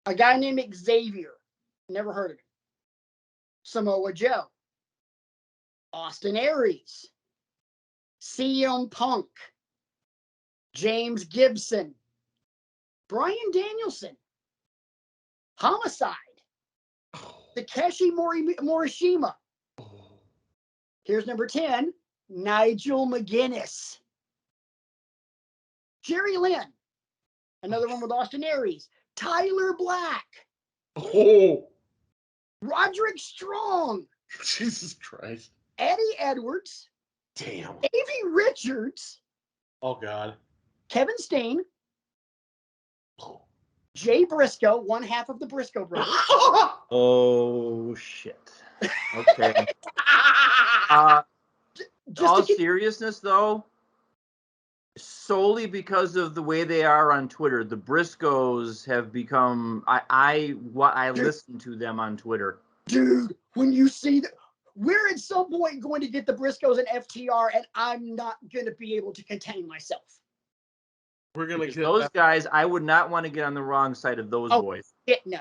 A guy named Xavier. Never heard of him. Samoa Joe. Austin Aries. CM Punk. James Gibson. Bryan Danielson. Homicide. Takeshi Morishima. Here's number 10. Nigel McGuinness. Jerry Lynn. Another one with Austin Aries. Tyler Black. Oh, Roderick Strong. Jesus Christ. Eddie Edwards. Damn. Davey Richards. Oh, God. Kevin Steen. Jay Briscoe, one half of the Briscoe brothers. Oh, shit. Okay. All seriousness, though, solely because of the way they are on Twitter, the Briscoes have become. I listen to them on Twitter. Dude, when you see that, we're at some point going to get the Briscoes and FTR, and I'm not going to be able to contain myself. We're gonna get those guys. I would not want to get on the wrong side of those boys. No.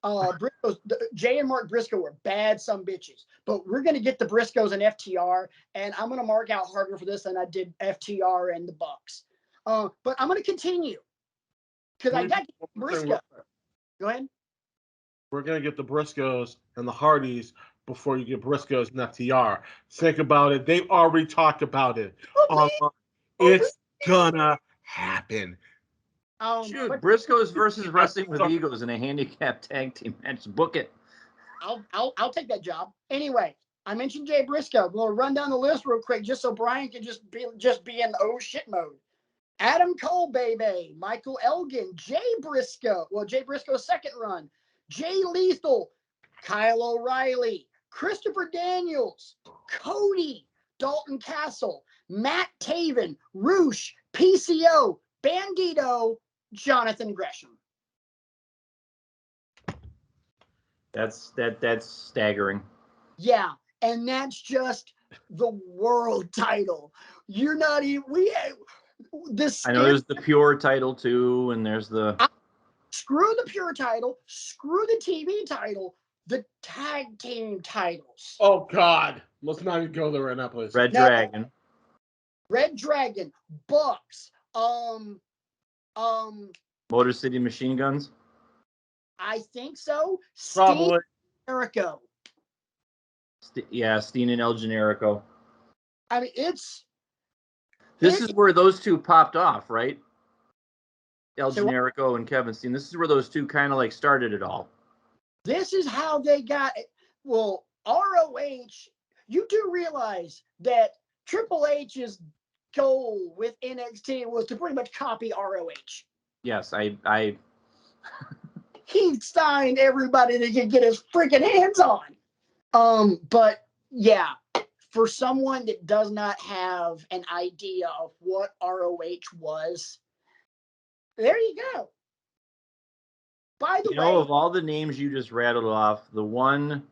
Briscoes, Jay and Mark Briscoe were bad some bitches, but we're going to get the Briscoes and FTR, and I'm going to mark out harder for this than I did FTR and the Bucks. But I'm going to continue because I got Briscoe. Go ahead. We're going to get the Briscoes and the Hardys before you get Briscoes and FTR. Think about it. They've already talked about it. It's gonna happen. Shoot, Briscoes versus Wrestling with Egos in a handicap tag team match. Book it. I'll take that job. Anyway, I mentioned Jay Briscoe. We'll run down the list real quick just so Brian can just be in oh shit mode. Adam Cole, baby. Michael Elgin. Jay Briscoe. Well, Jay Briscoe's second run. Jay Lethal. Kyle O'Reilly. Christopher Daniels. Cody. Dalton Castle. Matt Taven. Roosh. PCO. Bandito. Jonathan Gresham. That's staggering. Yeah, and that's just the world title. You're not even this. I know there's the pure title too, and there's the screw the pure title, screw the TV title, the tag team titles. Oh God, let's not even go there right now, please. Red Dragon, Bucks, Motor City Machine Guns. I think so. Probably. Steen Jericho. Steen and El Generico. I mean, This is where those two popped off, right? El Generico and Kevin Steen. This is where those two kind of like started it all. This is how they got it. Well, ROH, you do realize that Triple H's goal with NXT was to pretty much copy ROH. Yes, I He signed everybody that he could get his freaking hands on. But yeah, for someone that does not have an idea of what ROH was, there you go. By the way, of all the names you just rattled off, the one,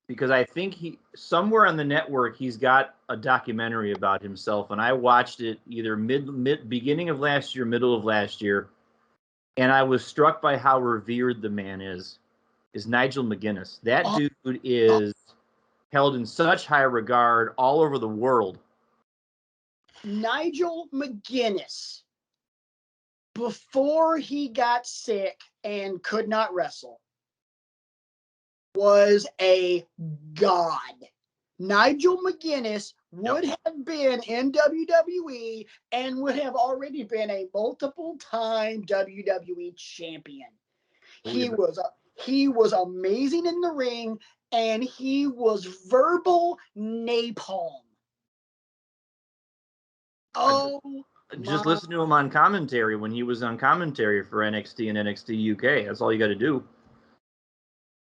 because I think somewhere on the network he's got a documentary about himself, and I watched it either beginning of last year, middle of last year, and I was struck by how revered the man is Nigel McGuinness. That dude is held in such high regard all over the world. Nigel McGuinness, before he got sick and could not wrestle, was a god. Nigel McGuinness would have been in WWE and would have already been a multiple-time WWE champion. He was amazing in the ring, and he was verbal napalm. Just listen to him on commentary when he was on commentary for NXT and NXT UK. That's all you got to do.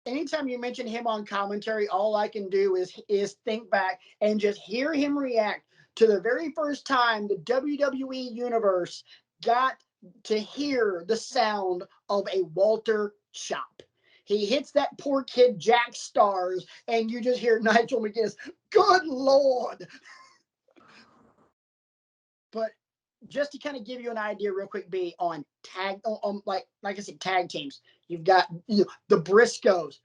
Anytime you mention him on commentary, all I can do is think back and just hear him react to the very first time the WWE Universe got to hear the sound of a Walter chop. He hits that poor kid Jack Stars, and you just hear Nigel McGuinness, good Lord. But just to kind of give you an idea real quick, B, on tag, like I said, tag teams. You've got the Briscoes,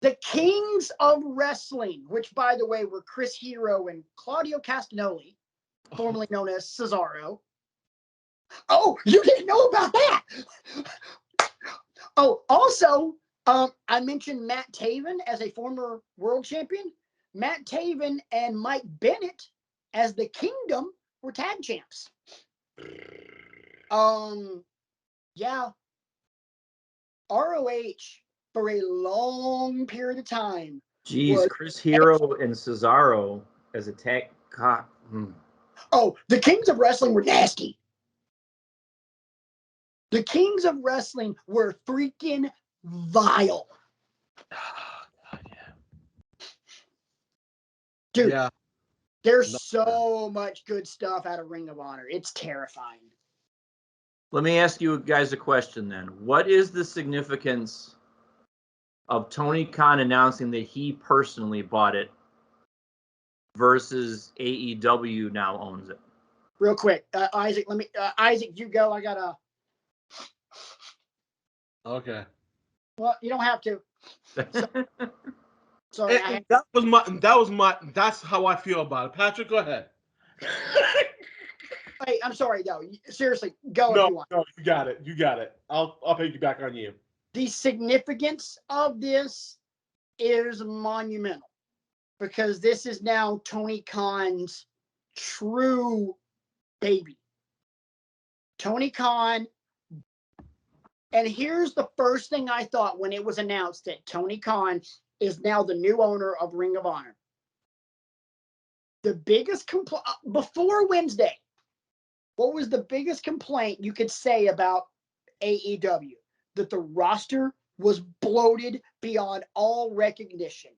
the Kings of Wrestling, which, by the way, were Chris Hero and Claudio Castagnoli, formerly known as Cesaro. Oh, you didn't know about that. Oh, also, I mentioned Matt Taven as a former world champion. Matt Taven and Mike Bennett as the Kingdom were tag champs. Yeah. ROH for a long period of time. Jeez, Chris Hero and Cesaro as a tag. God. Oh, the Kings of Wrestling were nasty. The Kings of Wrestling were freaking vile. God, yeah. Dude, yeah. There's so much good stuff out of Ring of Honor. It's terrifying. Let me ask you guys a question then. What is the significance of Tony Khan announcing that he personally bought it versus AEW now owns it? Real quick, Isaac, Isaac, you go. I gotta. Okay. Well, you don't have to. Sorry, that's how I feel about it. Patrick, go ahead. Hey, I'm sorry, though. Seriously, go if you want. No, you got it. You got it. I'll piggyback on you. The significance of this is monumental because this is now Tony Khan's true baby. Tony Khan. And here's the first thing I thought when it was announced that Tony Khan is now the new owner of Ring of Honor. The biggest complaint before Wednesday, what was the biggest complaint you could say about AEW? That the roster was bloated beyond all recognition.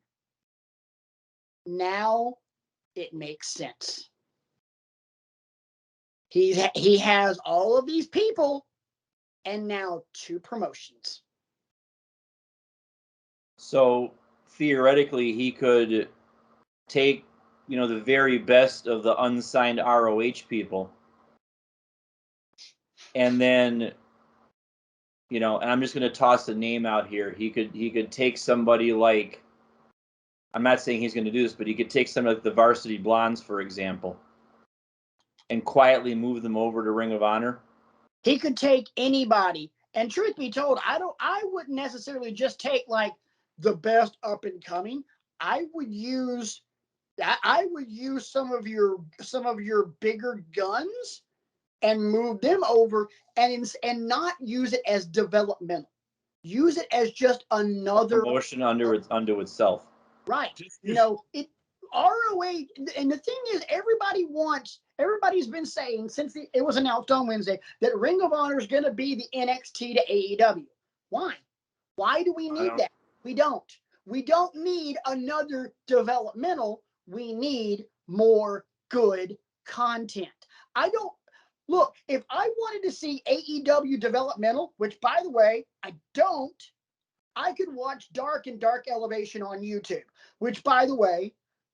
Now it makes sense. He has all of these people and now 2 promotions. So theoretically, he could take, the very best of the unsigned ROH people, and then, and I'm just going to toss a name out here. He could take somebody like, I'm not saying he's going to do this, but he could take some of the Varsity Blondes, for example, and quietly move them over to Ring of Honor. He could take anybody. And truth be told, I wouldn't necessarily just take like the best up and coming. I would use some of your bigger guns and move them over and not use it as developmental. Use it as just another promotion unto itself. Right. It ROH, and the thing is, everybody's been saying since it was announced on Wednesday that Ring of Honor is going to be the NXT to AEW. Why? Why do we need that? We don't. We don't need another developmental. We need more good content. Look, if I wanted to see AEW developmental, which by the way, I don't, I could watch Dark and Dark Elevation on YouTube, which, by the way,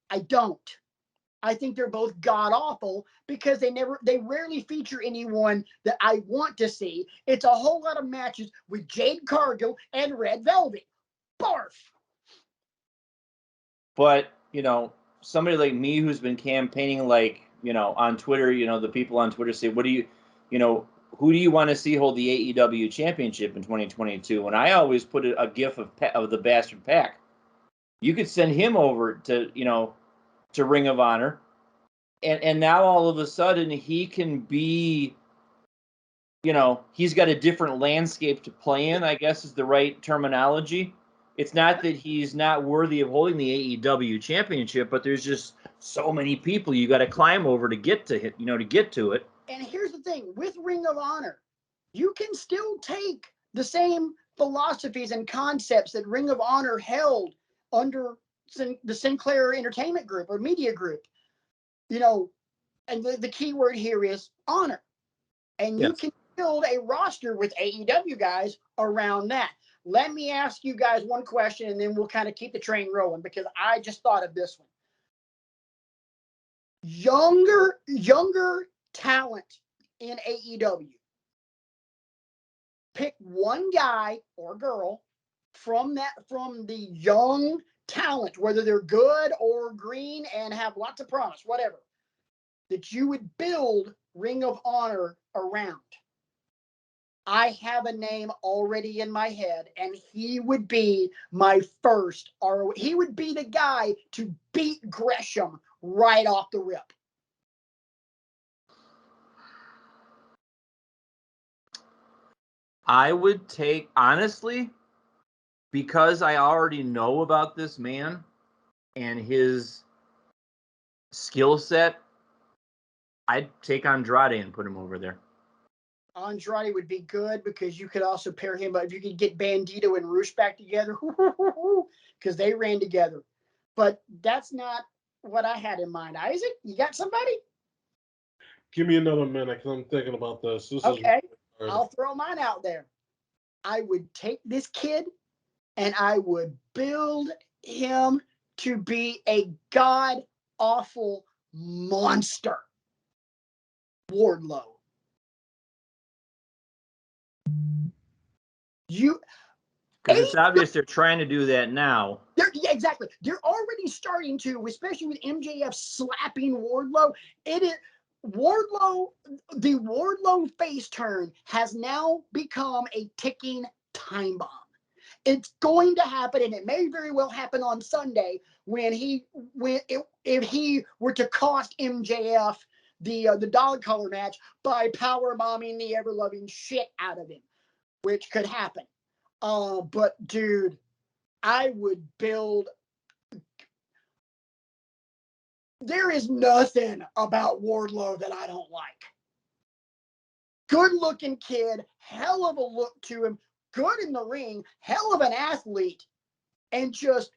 I don't. I think they're both god-awful because they rarely feature anyone that I want to see. It's a whole lot of matches with Jade Cargill and Red Velvet. Barf. But, somebody like me who's been campaigning on Twitter, the people on Twitter say, who do you want to see hold the AEW championship in 2022? And I always put a gif of the Bastard Pack. You could send him over to Ring of Honor, and now all of a sudden he can be, he's got a different landscape to play in, I guess is the right terminology. It's not that he's not worthy of holding the AEW championship, but there's just so many people you got to climb over to get to it, to get to it. And here's the thing, with Ring of Honor, you can still take the same philosophies and concepts that Ring of Honor held under the Sinclair Entertainment Group or Media Group. And the key word here is honor. And you can build a roster with AEW guys around that. Let me ask you guys one question, and then we'll kind of keep the train rolling because I just thought of this one. Younger talent in AEW. Pick one guy or girl from the young talent, whether they're good or green and have lots of promise, whatever, that you would build Ring of Honor around. I have a name already in my head, and he would be my first, or he would be the guy to beat Gresham right off the rip. I would take, honestly, because I already know about this man and his skill set, I'd take Andrade and put him over there. Andrade would be good because you could also pair him up. If you could get Bandito and Roosh back together, because they ran together. But that's not what I had in mind. Isaac, you got somebody? Give me another minute because I'm thinking about this. Okay, I'll throw mine out there. I would take this kid and I would build him to be a god-awful monster. Wardlow. Because it's obvious they're trying to do that now. Yeah, exactly. They're already starting to, especially with MJF slapping Wardlow. It is Wardlow. The Wardlow face turn has now become a ticking time bomb. It's going to happen, and it may very well happen on Sunday if he were to cost MJF the dog collar match by power bombing the ever loving shit out of him, which could happen. But dude, I would build. There is nothing about Wardlow that I don't like. Good looking kid, hell of a look to him, good in the ring, hell of an athlete, and just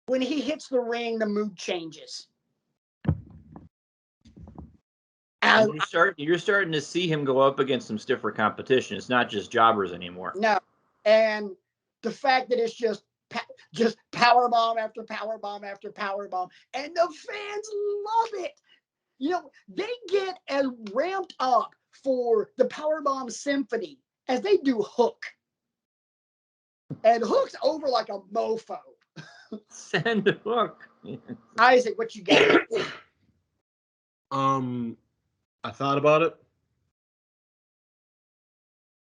when he hits the ring, the mood changes. And you're starting to see him go up against some stiffer competition. It's not just jobbers anymore. No, and the fact that it's just power bomb after power bomb after power bomb, and the fans love it. You know, they get as ramped up for the Powerbomb Symphony as they do Hook. And Hook's over like a mofo. Send Hook. Isaac, what you got? I thought about it.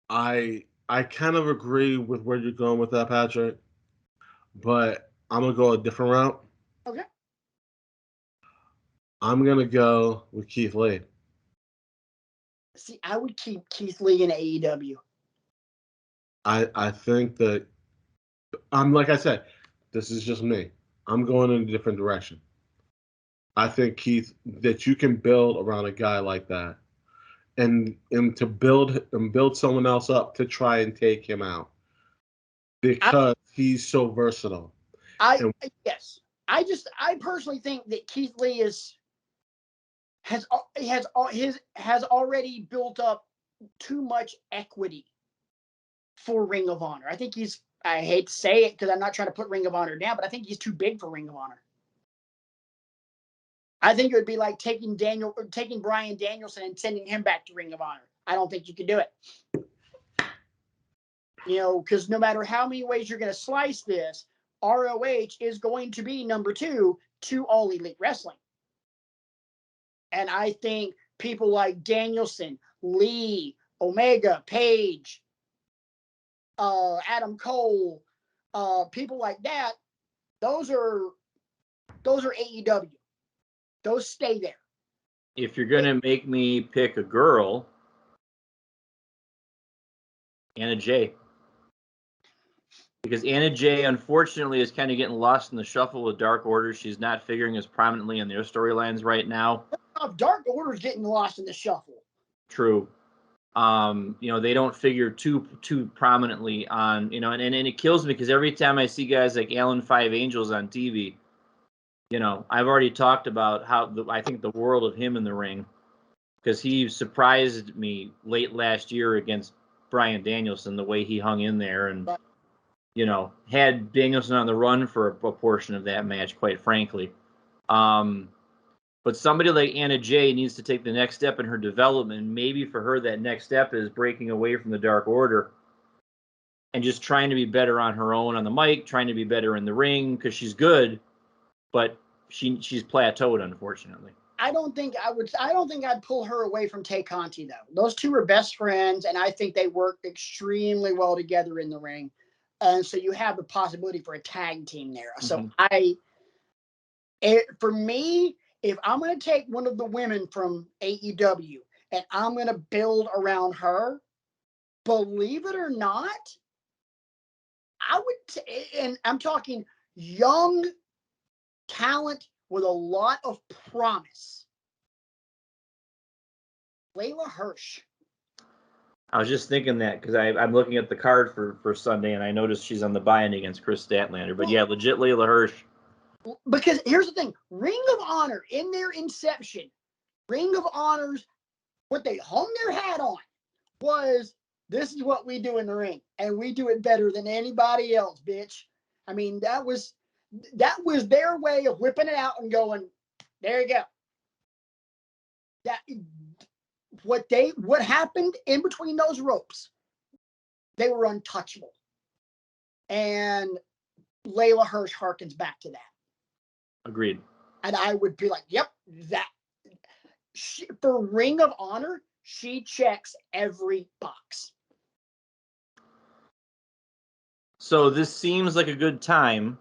I kind of agree with where you're going with that, Patrick, but I'm gonna go a different route. Okay. I'm gonna go with Keith Lee. See, I would keep Keith Lee in AEW. I think that like I said, this is just me. I'm going in a different direction. I think, Keith, that you can build around a guy like that, and to build someone else up to try and take him out because he's so versatile. Yes. I personally think that Keith Lee has already built up too much equity for Ring of Honor. I think I hate to say it because I'm not trying to put Ring of Honor down, but I think he's too big for Ring of Honor. I think it would be like taking Bryan Danielson and sending him back to Ring of Honor. I don't think you can do it. You know, because no matter how many ways you're going to slice this, ROH is going to be number 2 to All Elite Wrestling. And I think people like Danielson, Lee, Omega, Page, Adam Cole, people like that, those are AEW. Those stay there. If you're going to make me pick a girl, Anna Jay. Because Anna Jay, unfortunately, is kind of getting lost in the shuffle with Dark Order. She's not figuring as prominently in their storylines right now. Dark Order's getting lost in the shuffle. True. They don't figure too prominently on, and it kills me because every time I see guys like Alan Five Angels on TV, I've already talked about how I think the world of him in the ring, because he surprised me late last year against Bryan Danielson, the way he hung in there and, had Danielson on the run for a portion of that match, quite frankly. But somebody like Anna Jay needs to take the next step in her development. Maybe for her, that next step is breaking away from the Dark Order and just trying to be better on her own on the mic, trying to be better in the ring, because she's good, but she's plateaued, unfortunately. I don't think I'd pull her away from Tay Conti, though. Those two are best friends, and I think they work extremely well together in the ring. And so you have the possibility for a tag team there. So for me, if I'm going to take one of the women from AEW and I'm going to build around her, believe it or not, and I'm talking young talent with a lot of promise. Layla Hirsch. I was just thinking that because I'm looking at the card for Sunday, and I noticed she's on the buy-in against Chris Statlander. But yeah, legit Layla Hirsch. Because here's the thing, Ring of Honor, in their inception, Ring of Honor's, what they hung their hat on was, this is what we do in the ring, and we do it better than anybody else, bitch. I mean, that was their way of whipping it out and going, there you go. What happened in between those ropes, they were untouchable. And Layla Hirsch harkens back to that. Agreed. And I would be like, yep, for Ring of Honor, she checks every box. So this seems like a good time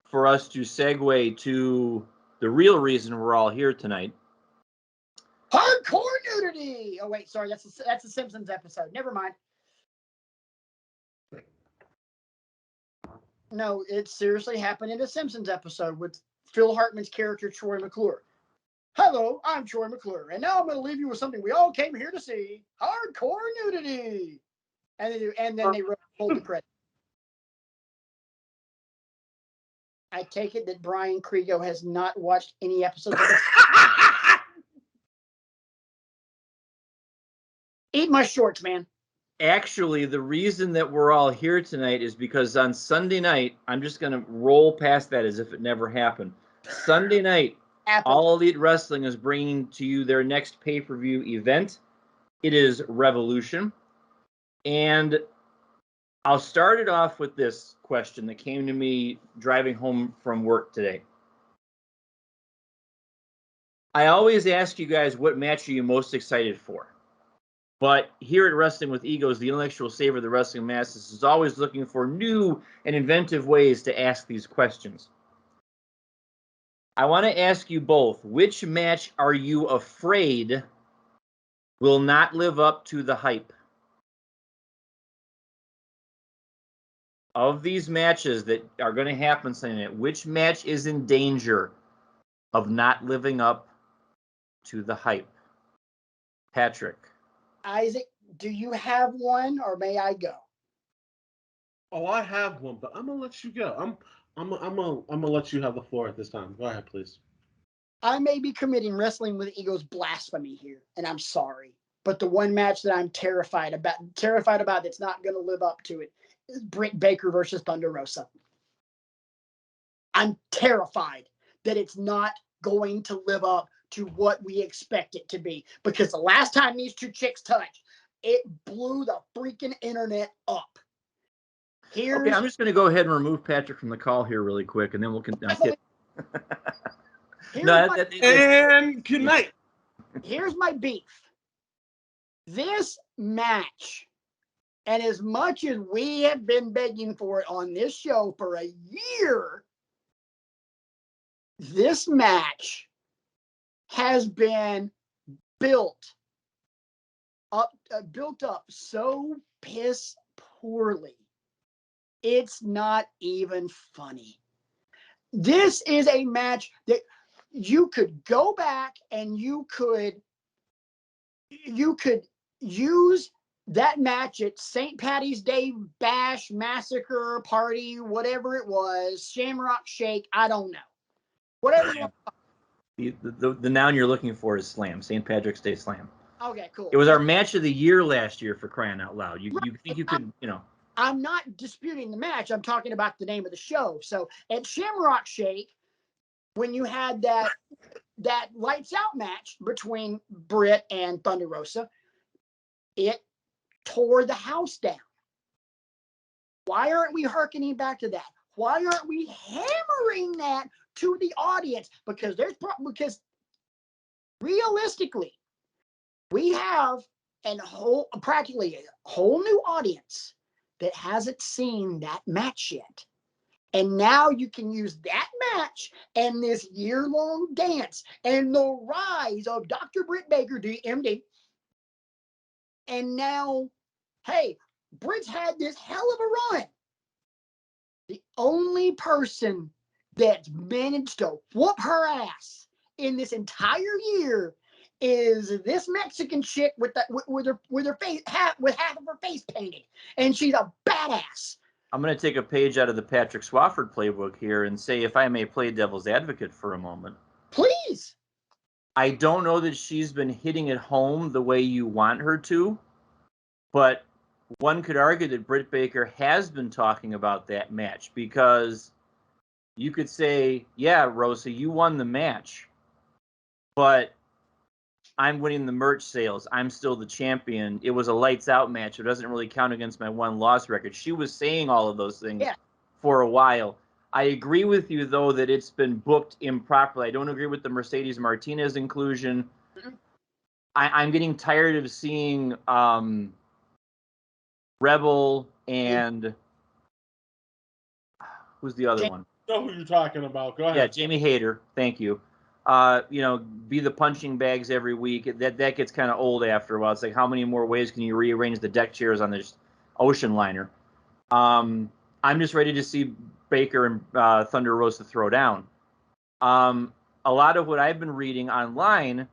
for us to segue to the real reason we're all here tonight. Hardcore nudity. Oh wait, sorry, that's a Simpsons episode. Never mind. No, it seriously happened in a Simpsons episode with Phil Hartman's character Troy McClure. Hello, I'm Troy McClure, and now I'm going to leave you with something we all came here to see: hardcore nudity. And then they rolled the credits. I take it that Brian Kriego has not watched any episodes of this. Eat my shorts, man. Actually, the reason that we're all here tonight is because on Sunday night, I'm just going to roll past that as if it never happened. Sunday night, All Elite Wrestling is bringing to you their next pay-per-view event. It is Revolution. And I'll start it off with this question that came to me driving home from work today. I always ask you guys, what match are you most excited for? But here at Wrestling with Egos, the intellectual saver of the wrestling masses is always looking for new and inventive ways to ask these questions. I want to ask you both, which match are you afraid will not live up to the hype? Of these matches that are going to happen tonight, which match is in danger of not living up to the hype? Patrick. Isaac, do you have one, or may I go? Oh, I have one, but I'm gonna let you go. I'm gonna let you have the floor at this time. Go ahead, please. I may be committing Wrestling with Egos blasphemy here, and I'm sorry, but the one match that I'm terrified about that's not going to live up to it is Britt Baker versus Thunder Rosa. I'm terrified that it's not going to live up to what we expect it to be, because the last time these two chicks touched, it blew the freaking internet up. Okay, I'm just going to go ahead and remove Patrick from the call here really quick, and then we'll continue. And good night. Here's my beef. This match, and as much as we have been begging for it on this show for a year, this match has been built up so piss poorly. It's not even funny. This is a match that you could go back and you could use that match at St. Patty's Day Bash, Massacre, Party, whatever it was, Shamrock Shake, I don't know. Whatever you want. The noun you're looking for is Slam, St. Patrick's Day Slam. Okay, cool. It was our match of the year last year, for crying out loud. You think you could, I'm not disputing the match. I'm talking about the name of the show. So at Shamrock Shake, when you had that that lights out match between Britt and Thunder Rosa, it tore the house down. Why aren't we hearkening back to that? Why aren't we hammering that to the audience? Because realistically, we have practically a whole new audience that hasn't seen that match yet. And now you can use that match and this year-long dance and the rise of Dr. Britt Baker, DMD. And now, hey, Britt's had this hell of a run. The only person that's managed to whoop her ass in this entire year is this Mexican chick with her face with half of her face painted, and she's a badass. I'm going to take a page out of the Patrick Swafford playbook here and say, if I may play devil's advocate for a moment. Please. I don't know that she's been hitting it home the way you want her to, but one could argue that Britt Baker has been talking about that match, because you could say, yeah, Rosa, you won the match, but I'm winning the merch sales. I'm still the champion. It was a lights out match. It doesn't really count against my 1-loss record. She was saying all of those things for a while. I agree with you, though, that it's been booked improperly. I don't agree with the Mercedes Martinez inclusion. Mm-hmm. I'm getting tired of seeing Rebel and who's the other one? I know who you're talking about. Go ahead. Yeah, Jamie Hayter. Thank you. Be the punching bags every week. That gets kind of old after a while. It's like, how many more ways can you rearrange the deck chairs on this ocean liner? I'm just ready to see Baker and Thunder Rosa throw down. A lot of what I've been reading online,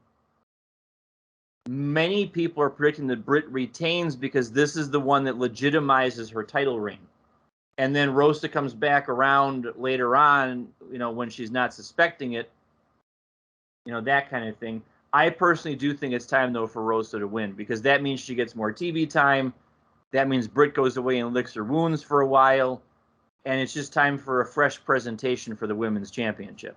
many people are predicting that Britt retains because this is the one that legitimizes her title reign. And then Rosa comes back around later on, when she's not suspecting it, that kind of thing. I personally do think it's time, though, for Rosa to win, because that means she gets more TV time. That means Britt goes away and licks her wounds for a while. And it's just time for a fresh presentation for the Women's Championship.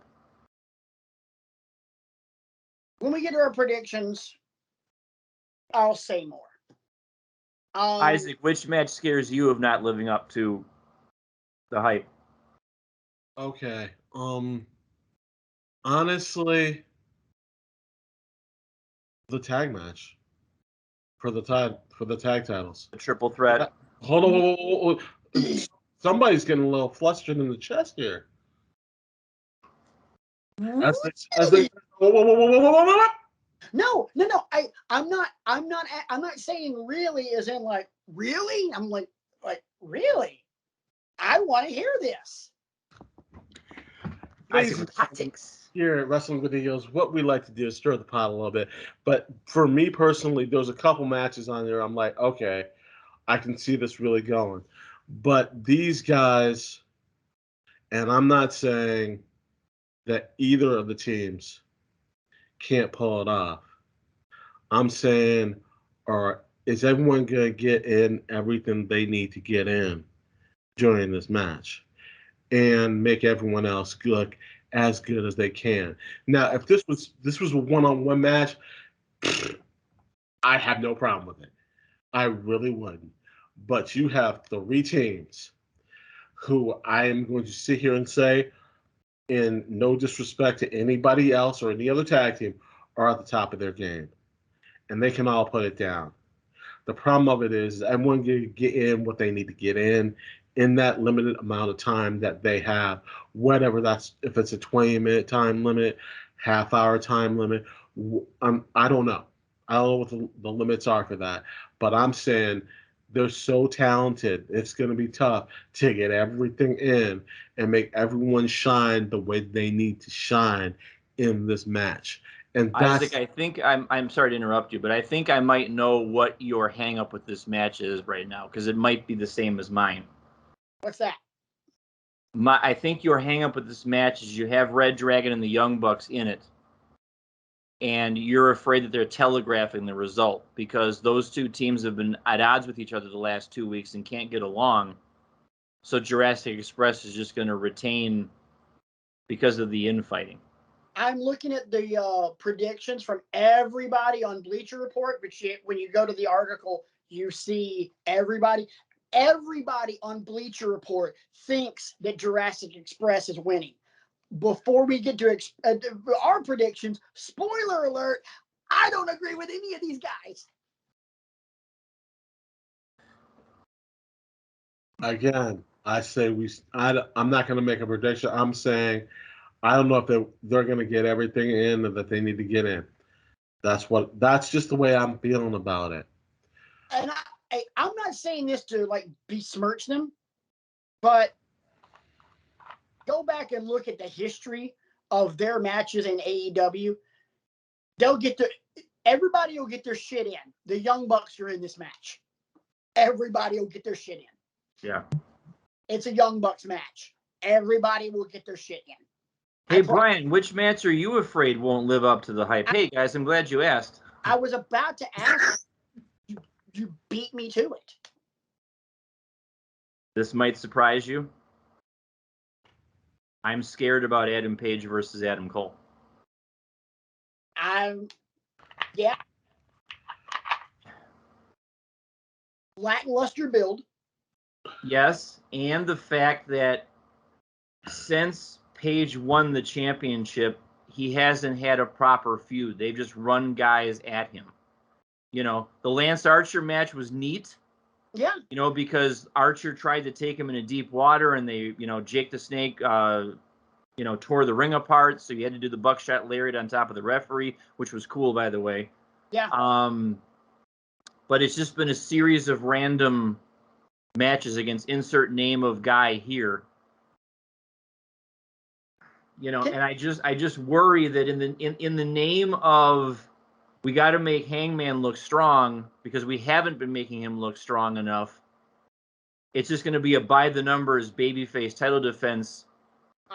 When we get to our predictions, I'll say more. Isaac, which match scares you of not living up to the hype? Okay. Honestly, the tag match for the tag titles. The triple threat. Hold on. Somebody's getting a little flustered in the chest here. No. I'm not saying really as in like really. I'm like really. I want to hear this. Here at Wrestling with Eagles, what we like to do is stir the pot a little bit. But for me personally, there's a couple matches on there I'm like, okay, I can see this really going. But these guys, and I'm not saying that either of the teams can't pull it off. I'm saying, is everyone going to get in everything they need to get in during this match and make everyone else look as good as they can? Now, if this was a one-on-one match, I have no problem with it. I really wouldn't. But you have 3 teams who I am going to sit here and say, in no disrespect to anybody else or any other tag team, are at the top of their game. And they can all put it down. The problem of it is everyone can get in what they need to get in that limited amount of time that they have, whatever that's, if it's a 20-minute time limit, half-hour time limit. I don't know. I don't know what the limits are for that. But I'm saying they're so talented, it's going to be tough to get everything in and make everyone shine the way they need to shine in this match. And Isaac, I think I'm sorry to interrupt you, but I think I might know what your hang up with this match is right now, because it might be the same as mine. What's that? I think your hang up with this match is you have Red Dragon and the Young Bucks in it, and you're afraid that they're telegraphing the result because those two teams have been at odds with each other the last 2 weeks and can't get along. So Jurassic Express is just going to retain because of the infighting. I'm looking at the predictions from everybody on Bleacher Report, but when you go to the article, you see everybody on Bleacher Report thinks that Jurassic Express is winning. Before we get to our predictions, spoiler alert, I don't agree with any of these guys. Again, I say I'm not going to make a prediction. I'm saying I don't know if they're going to get everything in that they need to get in. That's just the way I'm feeling about it. And I'm not saying this to like besmirch them, but go back and look at the history of their matches in AEW. Everybody will get their shit in. The Young Bucks are in this match. Everybody will get their shit in. Yeah. It's a Young Bucks match. Everybody will get their shit in. Hey, Brian, which match are you afraid won't live up to the hype? Hey, guys, I'm glad you asked. I was about to ask. You beat me to it. This might surprise you. I'm scared about Adam Page versus Adam Cole. Yeah. Lackluster build. Yes, and the fact that since Page won the championship, he hasn't had a proper feud. They've just run guys at him. You know, the Lance Archer match was neat. Yeah. You know, because Archer tried to take him into deep water, and they, Jake the Snake, tore the ring apart. So you had to do the buckshot lariat on top of the referee, which was cool, by the way. Yeah. But it's just been a series of random matches against insert name of guy here. And I just worry that in the name of we got to make Hangman look strong because we haven't been making him look strong enough. It's just going to be a by the numbers babyface title defense,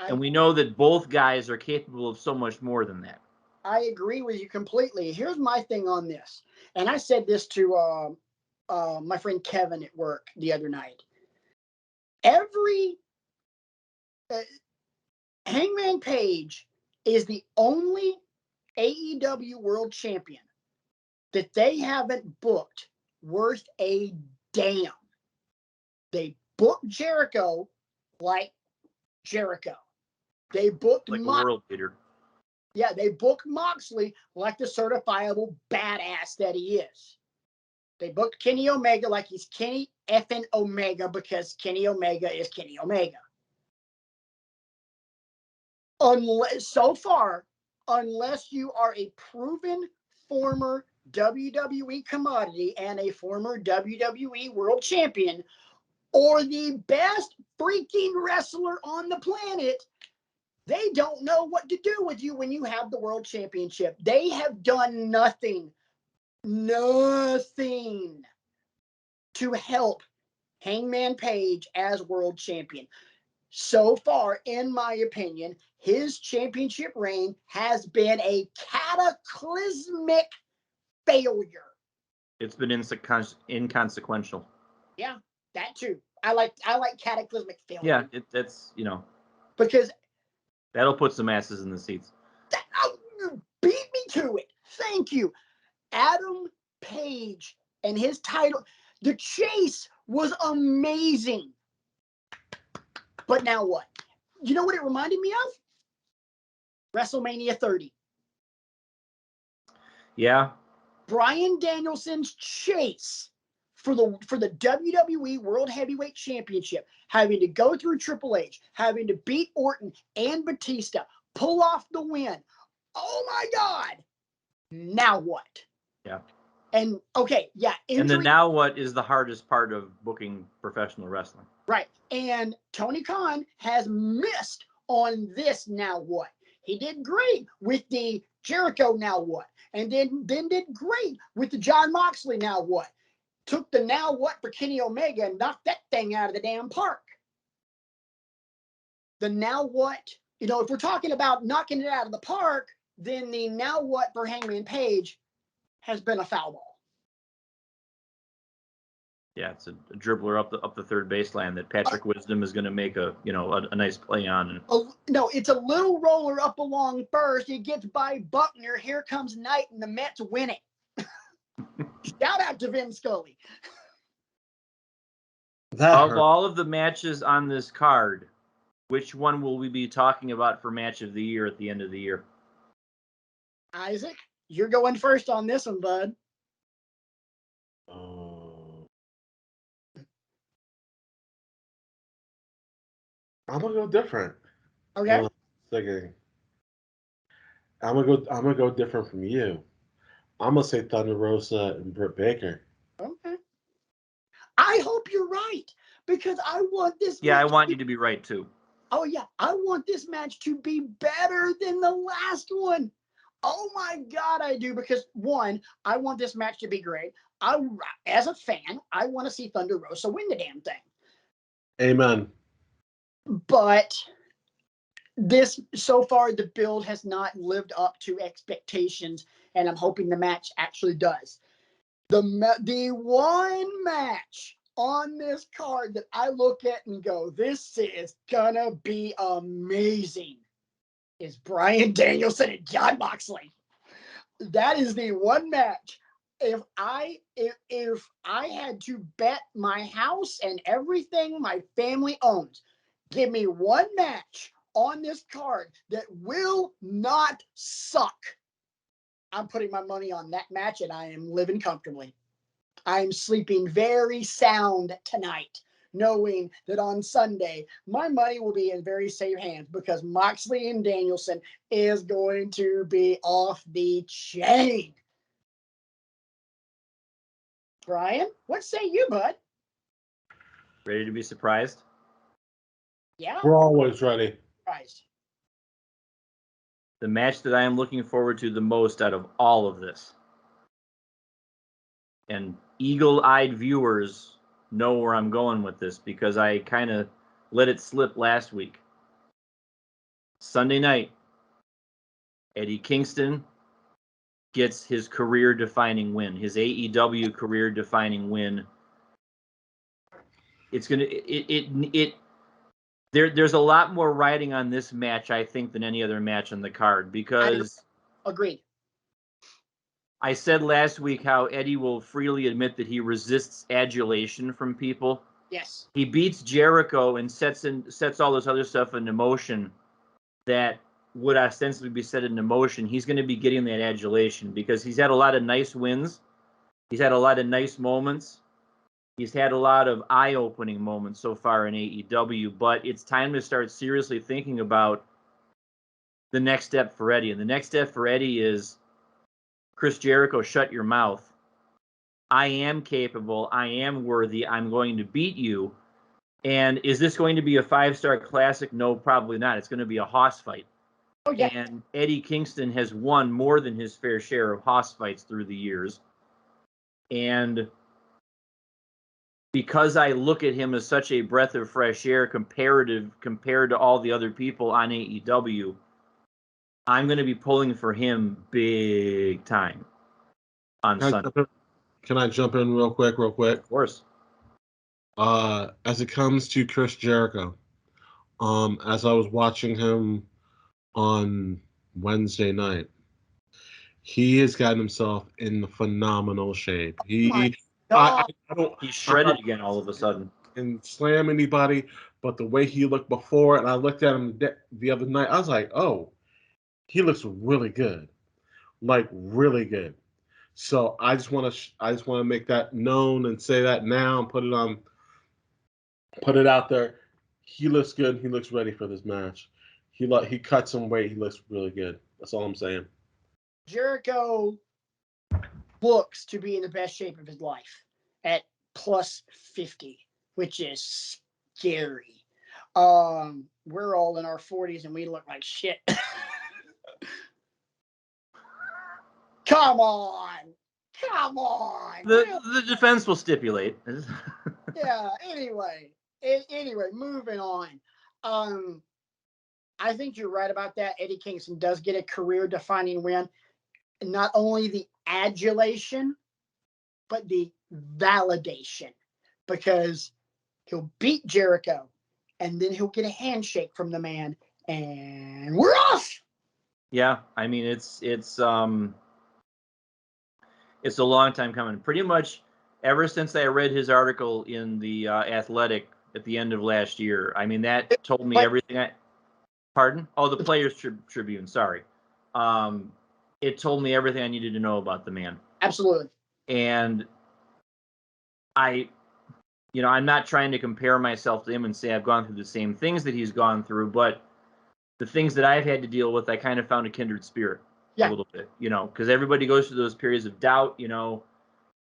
and we know that both guys are capable of so much more than that. I agree with you completely. Here's my thing on this, and I said this to my friend Kevin at work the other night. Hangman Page is the only AEW World Champion that they haven't booked worth a damn. They booked Jericho like Jericho. They booked like a world beater. Yeah, they booked Moxley like the certifiable badass that he is. They booked Kenny Omega like he's Kenny effing Omega because Kenny Omega is Kenny Omega. Unless you are a proven former WWE commodity and a former WWE World Champion or the best freaking wrestler on the planet, they don't know what to do with you when you have the World Championship. They have done nothing to help Hangman Page as World Champion. So far, in my opinion, his championship reign has been a cataclysmic failure. It's been inconsequential. Yeah, that too. I like cataclysmic failure. Yeah, that's because that'll put some asses in the seats. You beat me to it. Thank you. Adam Page and his title. The chase was amazing. But now what? You know what it reminded me of? WrestleMania 30. Yeah. Bryan Danielson's chase for the WWE World Heavyweight Championship, having to go through Triple H, having to beat Orton and Batista, pull off the win. Oh my God. Now what? Yeah. And okay, yeah. And the now what is the hardest part of booking professional wrestling. Right. And Tony Khan has missed on this now what. He did great with the Jericho now what. And then did great with the John Moxley now what. Took the now what for Kenny Omega and knocked that thing out of the damn park. The now what, if we're talking about knocking it out of the park, then the now what for Hangman Page has been a foul ball. Yeah, it's a dribbler up the third baseline that Patrick Wisdom is going to make a nice play on. And no, it's a little roller up along first. It gets by Buckner. Here comes Knight, and the Mets win it. Shout out to Vin Scully. Of all of the matches on this card, which one will we be talking about for match of the year at the end of the year? Isaac, you're going first on this one, bud. I'm gonna go different. Okay. I'm gonna go different from you. I'm gonna say Thunder Rosa and Britt Baker. Okay. I hope you're right, because I want this. Yeah, I want you to be right too. Oh yeah, I want this match to be better than the last one. Oh my God, I do, because one, I want this match to be great. As a fan, I want to see Thunder Rosa win the damn thing. Amen. But this, so far, the build has not lived up to expectations, and I'm hoping the match actually does. The one match on this card that I look at and go, this is gonna be amazing, is Bryan Danielson and Jon Moxley. That is the one match. If I had to bet my house and everything my family owns, give me one match on this card that will not suck, I'm putting my money on that match, and I am living comfortably. I'm sleeping very sound tonight, knowing that on Sunday, my money will be in very safe hands, because Moxley and Danielson is going to be off the chain. Brian, what say you, bud? Ready to be surprised? Yeah. We're always ready. Surprised. The match that I am looking forward to the most out of all of this, and eagle-eyed viewers know where I'm going with this because I kind of let it slip last week. Sunday night, Eddie Kingston gets his career-defining win, his AEW career-defining win. It's gonna there's a lot more riding on this match, I think, than any other match on the card, because agreed. I said last week how Eddie will freely admit that he resists adulation from people. Yes. He beats Jericho and sets all this other stuff into motion that would ostensibly be set into motion. He's going to be getting that adulation because he's had a lot of nice wins. He's had a lot of nice moments. He's had a lot of eye-opening moments so far in AEW, but it's time to start seriously thinking about the next step for Eddie. And the next step for Eddie is, Chris Jericho, shut your mouth. I am capable. I am worthy. I'm going to beat you. And is this going to be a 5-star classic? No, probably not. It's going to be a hoss fight. Oh, yeah. And Eddie Kingston has won more than his fair share of hoss fights through the years. And because I look at him as such a breath of fresh air compared to all the other people on AEW, I'm going to be pulling for him big time on Sunday. Can I jump in real quick? Of course. As it comes to Chris Jericho, as I was watching him on Wednesday night, he has gotten himself in phenomenal shape. He's shredded again all of a sudden. And slam anybody, but the way he looked before, and I looked at him the other night, I was like, oh, he looks really good, like really good. So I just want to make that known and say that now and put it out there. He looks good. He looks ready for this match. He cut some weight. He looks really good. That's all I'm saying. Jericho looks to be in the best shape of his life at plus 50, which is scary. We're all in our 40s and we look like shit. Come on. The defense will stipulate. Yeah. Anyway, moving on. I think you're right about that. Eddie Kingston does get a career-defining win. Not only the adulation, but the validation. because he'll beat Jericho, and then he'll get a handshake from the man, and we're off. Yeah, I mean it's a long time coming. Pretty much ever since I read his article in the Athletic at the end of last year. I mean that told me everything. Pardon? Oh, the Players Tribune. Sorry. It told me everything I needed to know about the man. Absolutely. And I'm not trying to compare myself to him and say I've gone through the same things that he's gone through, but the things that I've had to deal with, I kind of found a kindred spirit a little bit, because everybody goes through those periods of doubt,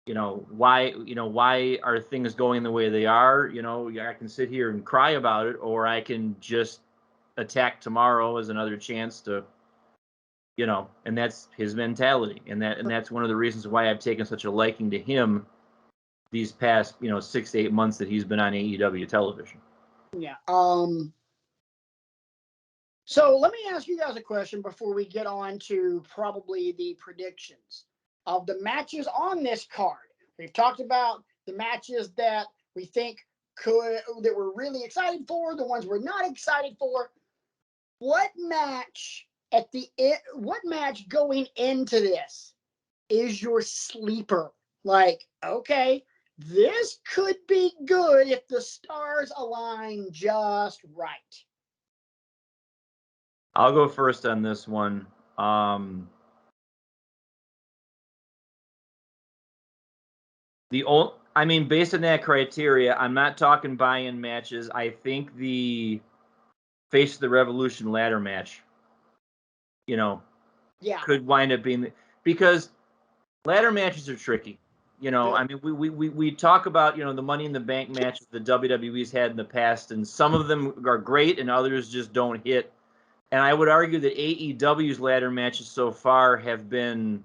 why are things going the way they are? I can sit here and cry about it, or I can just attack tomorrow as another chance to, and that's his mentality. And that's one of the reasons why I've taken such a liking to him these past, 6 to 8 months that he's been on AEW television. Yeah. So let me ask you guys a question before we get on to probably the predictions of the matches on this card. We've talked about the matches that we think that we're really excited for, the ones we're not excited for. What match going into this is your sleeper? Like, okay, this could be good if the stars align just right. I'll go first on this one. Based on that criteria, I'm not talking buy-in matches. I think the Face of the Revolution ladder match, could wind up being because ladder matches are tricky. I mean, we talk about, the Money in the Bank matches the WWE's had in the past, and some of them are great and others just don't hit. And I would argue that AEW's ladder matches so far have been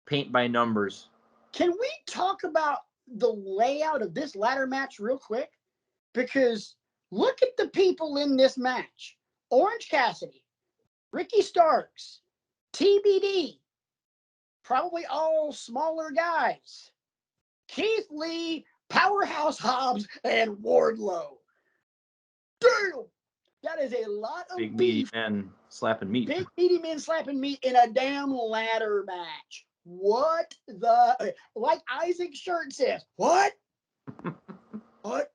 paint by numbers. Can we talk about the layout of this ladder match real quick? Because look at the people in this match. Orange Cassidy, Ricky Starks, TBD, probably all smaller guys. Keith Lee, Powerhouse Hobbs, and Wardlow. Damn! That is a lot of big beef. Meaty men slapping meat. Big meaty men slapping meat in a damn ladder match. What the... Like Isaac's shirt says, what? What?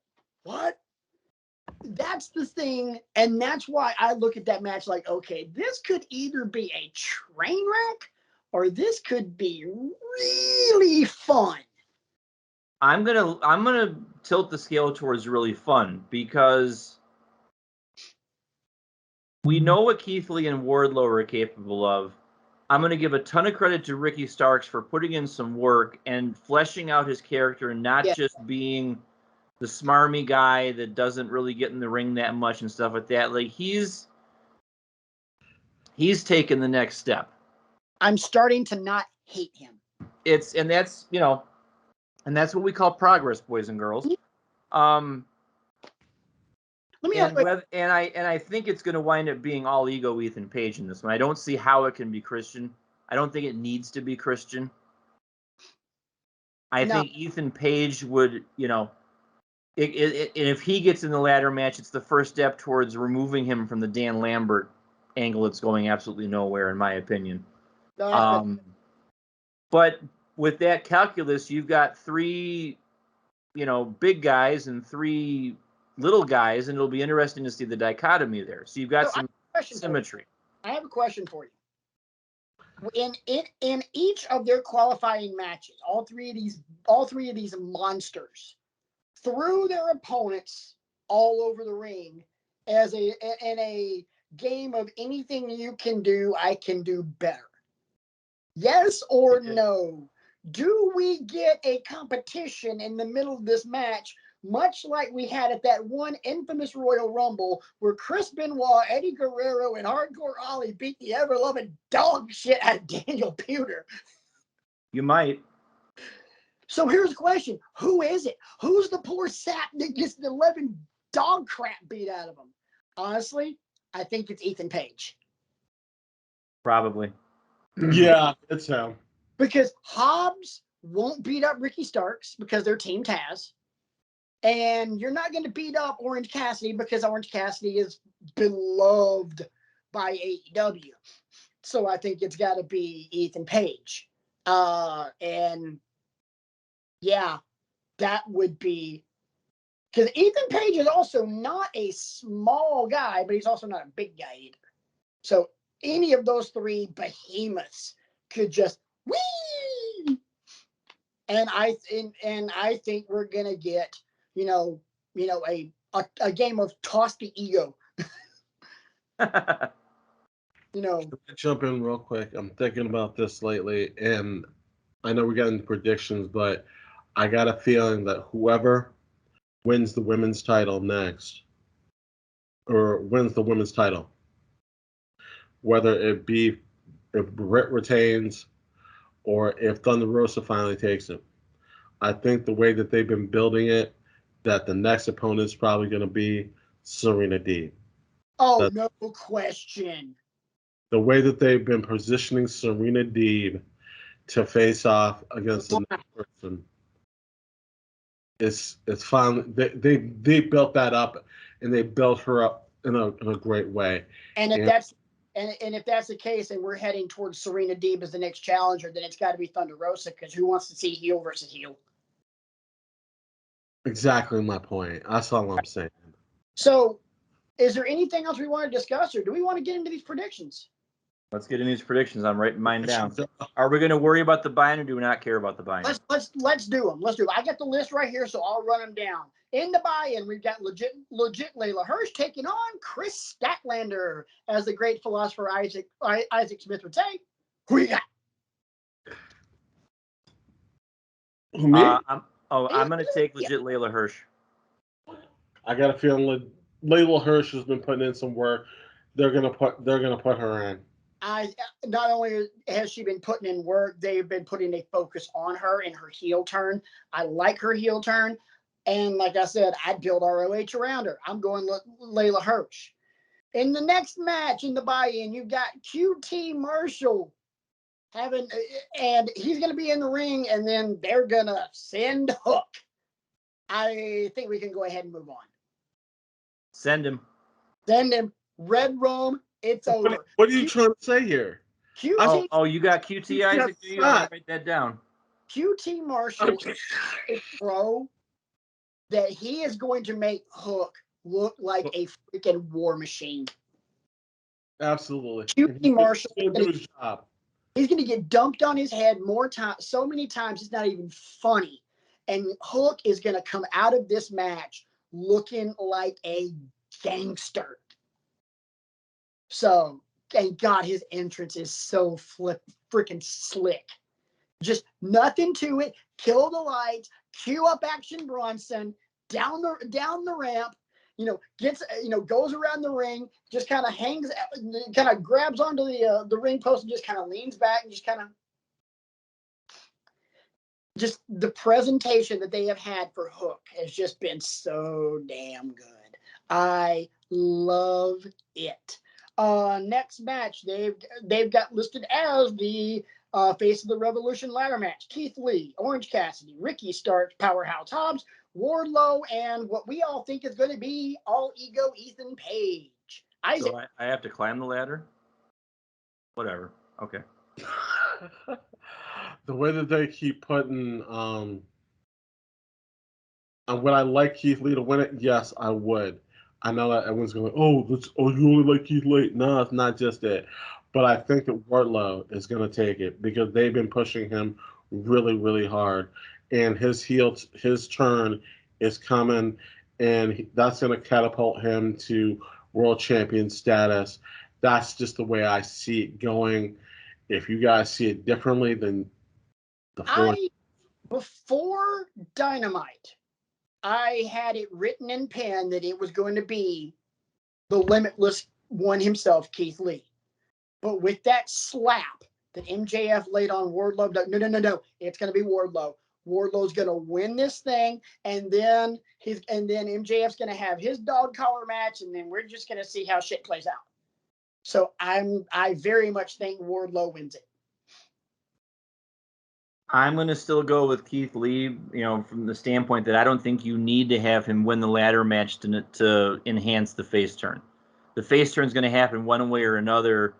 That's the thing, and that's why I look at that match like, okay, this could either be a train wreck or this could be really fun. I'm gonna tilt the scale towards really fun because we know what Keith Lee and Wardlow are capable of. I'm going to give a ton of credit to Ricky Starks for putting in some work and fleshing out his character and not just being the smarmy guy that doesn't really get in the ring that much and stuff like that. Like he's taken the next step. I'm starting to not hate him. And that's what we call progress, boys and girls. I think it's going to wind up being all ego Ethan Page in this one. I don't see how it can be Christian. I don't think it needs to be Christian. I think Ethan Page would, if he gets in the ladder match, it's the first step towards removing him from the Dan Lambert angle. It's going absolutely nowhere, in my opinion. But with that calculus, you've got 3, big guys and 3 little guys, and it'll be interesting to see the dichotomy there. So you've got some symmetry. I have a question for you. In each of their qualifying matches, all three of these monsters threw their opponents all over the ring in a game of anything you can do, I can do better. Yes or no? Do we get a competition in the middle of this match, much like we had at that one infamous Royal Rumble where Chris Benoit, Eddie Guerrero, and Hardcore Ollie beat the ever-loving dog shit out of Daniel Puder? You might. So here's the question. Who is it? Who's the poor sap that gets the 11 dog crap beat out of him? Honestly, I think it's Ethan Page. Probably. Yeah, it's him. Because Hobbs won't beat up Ricky Starks because they're Team Taz. And you're not going to beat up Orange Cassidy because Orange Cassidy is beloved by AEW. So I think it's got to be Ethan Page. And yeah, that would be, because Ethan Page is also not a small guy, but he's also not a big guy either. So any of those three behemoths could just whee. And I think we're gonna get a game of toss the ego. Jump in real quick. I'm thinking about this lately, and I know we got into predictions, but I got a feeling that whoever wins the women's title next, or wins the women's title, whether it be if Britt retains or if Thunder Rosa finally takes it, I think the way that they've been building it, that the next opponent is probably going to be Serena Deeb. Oh, no question. The way that they've been positioning Serena Deeb to face off against the next person, it's fun. They built that up, and they built her up in a great way. And if that's the case, and we're heading towards Serena Deeb as the next challenger, then it's got to be Thunder Rosa, because who wants to see heel versus heel? Exactly my point. That's all I'm saying. So, is there anything else we want to discuss, or do we want to get into these predictions? Let's get into these predictions. I'm writing mine down. Are we going to worry about the buy-in, or do we not care about the buy-in? Let's do them. Let's do them. I got the list right here, so I'll run them down. In the buy-in, we've got legit Layla Hirsch taking on Chris Statlander, as the great philosopher Isaac Smith would say. Who you got? Me? I'm going to take legit Layla Hirsch. I got a feeling Layla Hirsch has been putting in some work. They're gonna put her in. Not only has she been putting in work, they've been putting a focus on her in her heel turn. I like her heel turn, and like I said, I'd build ROH around her. I'm going Layla Hirsch. In the next match in the buy-in, you've got QT Marshall and he's going to be in the ring, and then they're going to send Hook. I think we can go ahead and move on. Send him. Red Room. It's over. What are you trying to say here? QT. You got QT, Isaac? You got to write that down. QT Marshall is a pro that he is going to make Hook look like a freaking war machine. Absolutely. QT Marshall is going to do his job. He's going to get dumped on his head so many times it's not even funny. And Hook is going to come out of this match looking like a gangster. So, and God, his entrance is so freaking slick. Just nothing to it. Kill the lights. Cue up Action Bronson down the ramp. Goes around the ring. Just kind of grabs onto the ring post and just kind of leans back and just the presentation that they have had for Hook has just been so damn good. I love it. Next match, they've got listed as the Face of the Revolution ladder match. Keith Lee, Orange Cassidy, Ricky Starks, Powerhouse Hobbs, Wardlow, and what we all think is going to be All Ego Ethan Page. Isaac. So I have to climb the ladder? Whatever. Okay. The way that they keep putting would I like Keith Lee to win it? Yes, I would. I know that everyone's going, you only like Keith Lee. No, it's not just it. But I think that Wardlow is going to take it because they've been pushing him really, really hard. And his turn is coming, and that's going to catapult him to world champion status. That's just the way I see it going. If you guys see it differently, then before Dynamite, I had it written in pen that it was going to be the Limitless one himself, Keith Lee. But with that slap that MJF laid on Wardlow, no, it's going to be Wardlow. Wardlow's going to win this thing, and then MJF's going to have his dog collar match, and then we're just going to see how shit plays out. So I very much think Wardlow wins it. I'm going to still go with Keith Lee, from the standpoint that I don't think you need to have him win the ladder match to enhance the face turn. The face turn is going to happen one way or another.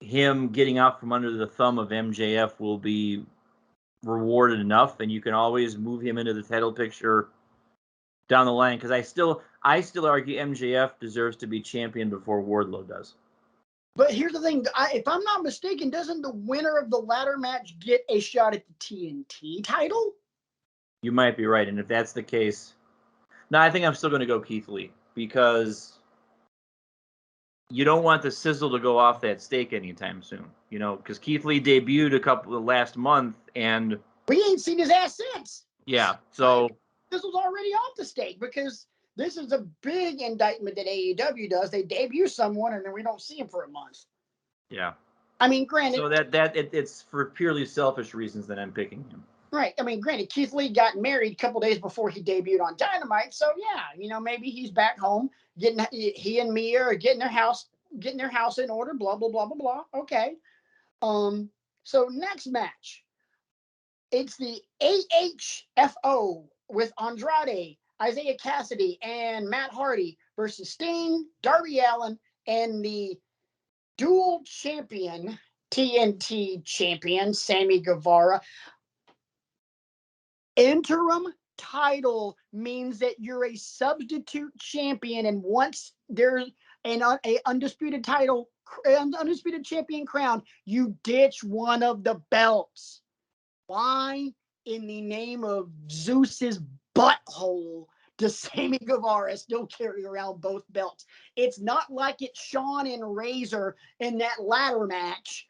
Him getting out from under the thumb of MJF will be rewarded enough, and you can always move him into the title picture down the line, because I still argue MJF deserves to be champion before Wardlow does. But here's the thing. If I'm not mistaken, doesn't the winner of the ladder match get a shot at the TNT title? You might be right. And if that's the case, no, I think I'm still going to go Keith Lee, because you don't want the sizzle to go off that steak anytime soon. Because Keith Lee debuted last month, and we ain't seen his ass since. Yeah, so this was already off the stake, because this is a big indictment that AEW does. They debut someone, and then we don't see him for a month. Yeah. I mean, granted. So it's for purely selfish reasons that I'm picking him. Right. I mean, granted, Keith Lee got married a couple days before he debuted on Dynamite. So yeah, maybe he's back home he and Mia are getting their house in order. Blah blah blah blah blah. Okay. So next match, it's the AHFO with Andrade, Isaiah Cassidy, and Matt Hardy versus Sting, Darby Allin, and the dual champion, TNT champion, Sammy Guevara. Interim title means that you're a substitute champion, and once there's an undisputed champion crown, you ditch one of the belts. Why in the name of Zeus's butthole does Sammy Guevara still carry around both belts? It's not like it's Shawn and Razor in that ladder match.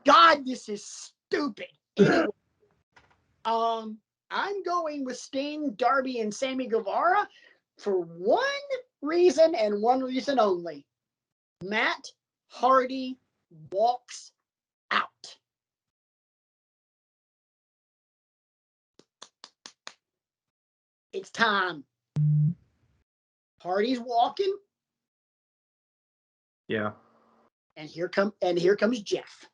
God, this is stupid. Anyway, I'm going with Sting, Darby, and Sammy Guevara for one reason and one reason only. Matt Hardy walks out. It's time. Hardy's walking. Yeah. And here comes Jeff.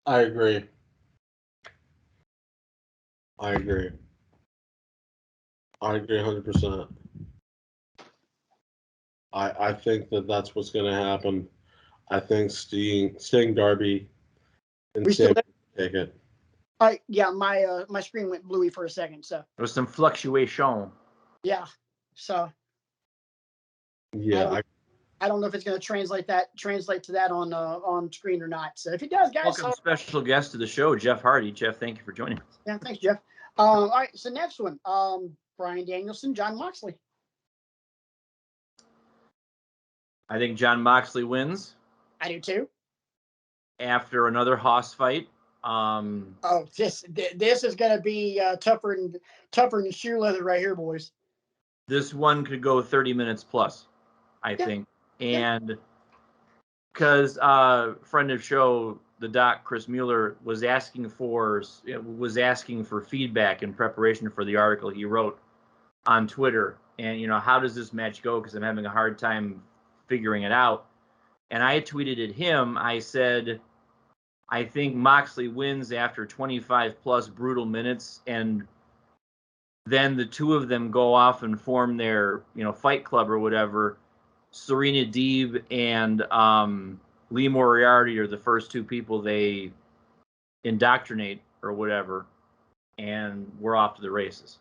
I agree. I agree 100%. I think that's what's going to happen. I think Sting, Darby, and Sam take it. Yeah, my screen went bluey for a second, so there was some fluctuation. Yeah, so yeah, I don't know if it's going to translate to that on screen or not. So if it does, guys, welcome special guest to the show, Jeff Hardy. Jeff, thank you for joining us. Yeah, thanks, Jeff. All right, so next one, Bryan Danielson, Jon Moxley. I think Jon Moxley wins. I do too. After another Haas fight. This is going to be tougher than shoe leather right here, boys. This one could go 30 minutes plus, I think. And because friend of show, the doc, Chris Mueller, was asking for feedback in preparation for the article he wrote on Twitter. And, how does this match go? Because I'm having a hard time figuring it out. And I tweeted at him, I said, I think Moxley wins after 25 plus brutal minutes, and then the two of them go off and form their, fight club or whatever. Serena Deeb and Lee Moriarty are the first two people they indoctrinate or whatever, and we're off to the races.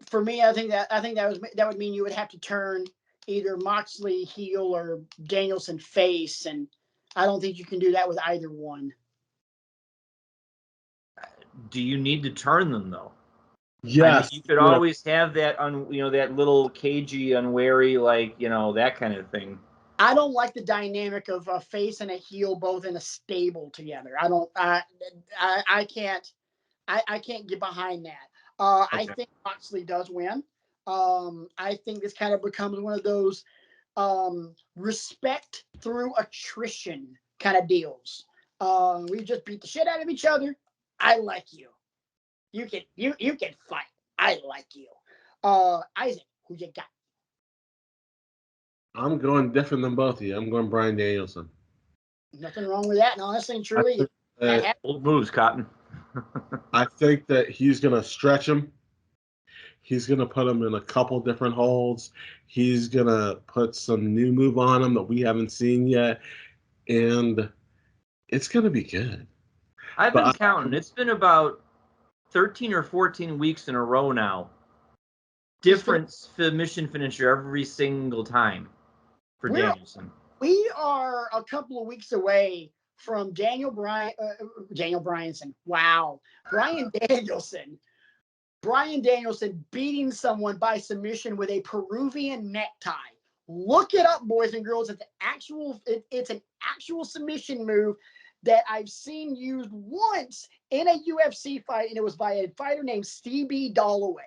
For me, I think that would mean you would have to turn either Moxley heel or Danielson face, and I don't think you can do that with either one. Do you need to turn them though? Yes. You could always have that that little cagey, unwary, that kind of thing. I don't like the dynamic of a face and a heel both in a stable together. I can't get behind that. Okay. I think Moxley does win. I think this kind of becomes one of those respect through attrition kind of deals. We just beat the shit out of each other. I like you. You can fight. I like you. Isaac, who you got? I'm going different than both of you. I'm going Bryan Danielson. Nothing wrong with that. And honestly and truly, Old moves, Cotton. I think that he's going to stretch him. He's going to put him in a couple different holds. He's going to put some new move on him that we haven't seen yet. And it's going to be good. I've been counting. It's been about 13 or 14 weeks in a row now. Different submission finisher every single time for Danielson. We are a couple of weeks away from Daniel Bryanson. Wow. Bryan Danielson beating someone by submission with a Peruvian necktie. Look it up, boys and girls. It's an actual submission move that I've seen used once in a UFC fight, and it was by a fighter named Stevie Dalloway.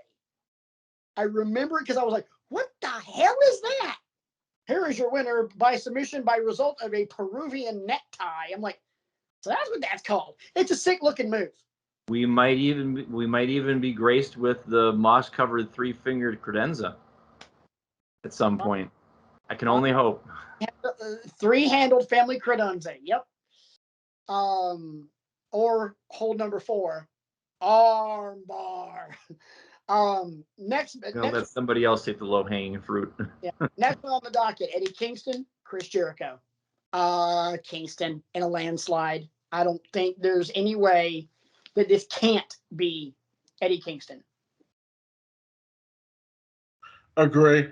I remember it because I was like, what the hell is that? Here is your winner by submission by result of a Peruvian necktie. I'm like, so that's what that's called. It's a sick looking move. We might even be graced with the moss covered 3-fingered credenza at some point. I can only hope. 3-handled family credenza. Yep. Or hold number 4, arm bar. Next, let somebody else take the low hanging fruit. Yeah. Next one on the docket: Eddie Kingston, Chris Jericho. Kingston in a landslide. I don't think there's any way that this can't be Eddie Kingston. Agree.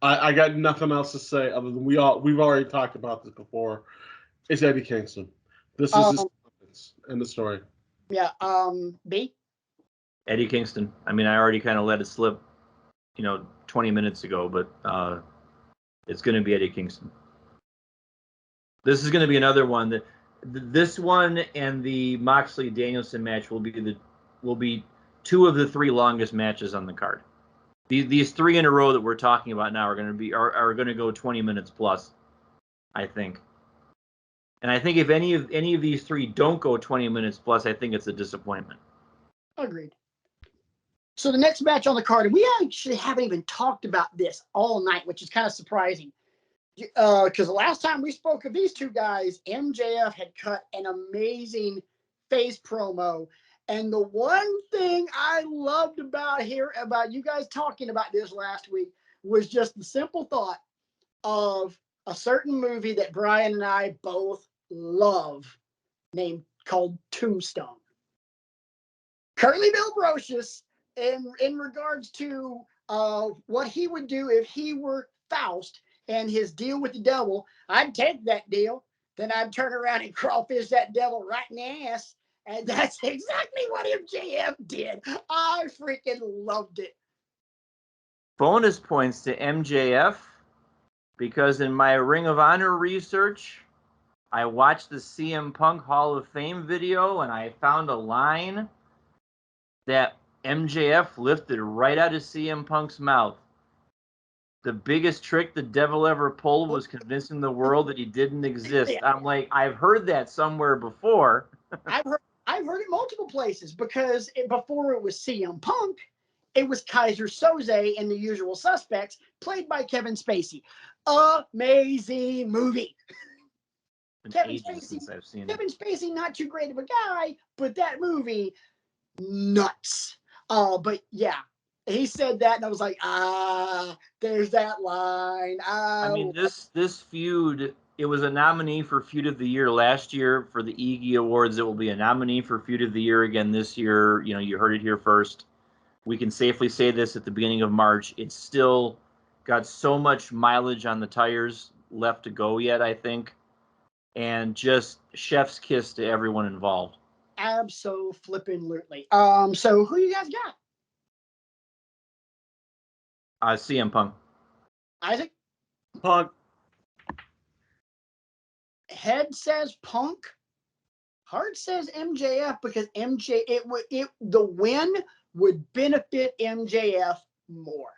I got nothing else to say other than we've already talked about this before. It's Eddie Kingston. This is his in the story. Yeah. B. Eddie Kingston. I mean, I already kind of let it slip, 20 minutes ago, but it's going to be Eddie Kingston. This is going to be another one that this one and the Moxley Danielson match will be 2 of the 3 longest matches on the card. These 3 in a row that we're talking about now are going to go 20 minutes plus, I think. And I think if any of these 3 don't go 20 minutes plus, I think it's a disappointment. Agreed. So the next match on the card, and we actually haven't even talked about this all night, which is kind of surprising. Because the last time we spoke of these 2 guys, MJF had cut an amazing face promo. And the one thing I loved about you guys talking about this last week was just the simple thought of a certain movie that Brian and I both love called Tombstone. Curly Bill Brocious, in regards to what he would do if he were Faust and his deal with the devil, I'd take that deal. Then I'd turn around and crawfish that devil right in the ass. And that's exactly what MJF did. I freaking loved it. Bonus points to MJF, because in my Ring of Honor research, I watched the CM Punk Hall of Fame video, and I found a line that MJF lifted right out of CM Punk's mouth. The biggest trick the devil ever pulled was convincing the world that he didn't exist. I'm like, I've heard that somewhere before. I've heard it multiple places, because before it was CM Punk, it was Kaiser Soze in The Usual Suspects, played by Kevin Spacey. Amazing movie. Kevin Spacey, not too great of a guy, but that movie, nuts. But yeah, he said that, and I was like, there's that line. I mean, this feud, it was a nominee for Feud of the Year last year for the Iggy Awards. It will be a nominee for Feud of the Year again this year. You heard it here first. We can safely say this at the beginning of March. It's still got so much mileage on the tires left to go yet, I think. And just chef's kiss to everyone involved. Absolutely. So who you guys got? CM Punk. Isaac? Punk. Head says Punk. Heart says MJF, because the win would benefit MJF more.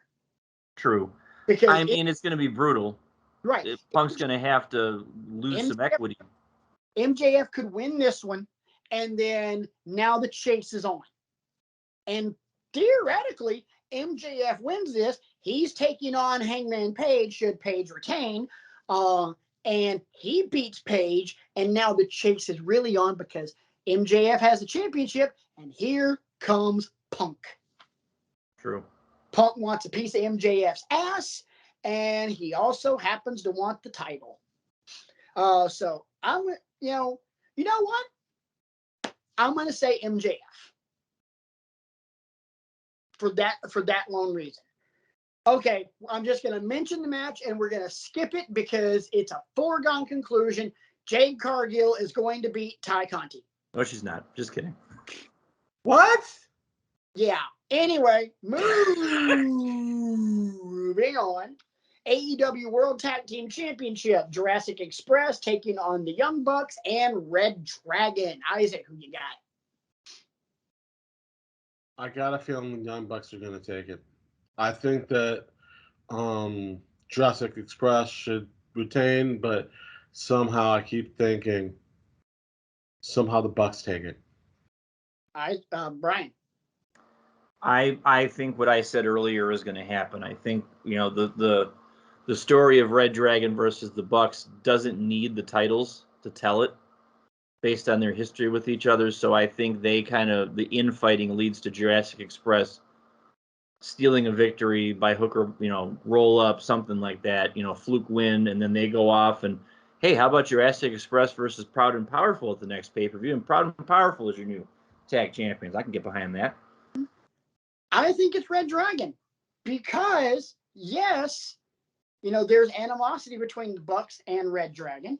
True. Because it's going to be brutal. Right. Punk's going to have to lose some equity. MJF could win this one, and then now the chase is on. And theoretically, MJF wins this. He's taking on Hangman Page, should Page retain. and he beats Page, and now the chase is really on because MJF has the championship, and here comes Punk. True. Punk wants a piece of MJF's ass, and he also happens to want the title. So I'm, you know what? I'm going to say MJF for that lone reason. Okay, I'm just going to mention the match, and we're going to skip it because it's a foregone conclusion. Jade Cargill is going to beat Ty Conti. No, she's not. Just kidding. What? Yeah. Anyway, moving on. AEW World Tag Team Championship. Jurassic Express taking on the Young Bucks and Red Dragon. Isaac, who you got? I got a feeling the Young Bucks are going to take it. I think that Jurassic Express should retain, but somehow I keep thinking somehow the Bucks take it. Brian. I think what I said earlier is going to happen. I think the story of Red Dragon versus the Bucks doesn't need the titles to tell it, based on their history with each other. So I think the infighting leads to Jurassic Express stealing a victory by hook or roll up, something like that, fluke win, and then they go off and, hey, how about Jurassic Express versus Proud and Powerful at the next pay-per-view? And Proud and Powerful is your new tag champions. I can get behind that. I think it's Red Dragon because, yes, there's animosity between the Bucks and Red Dragon.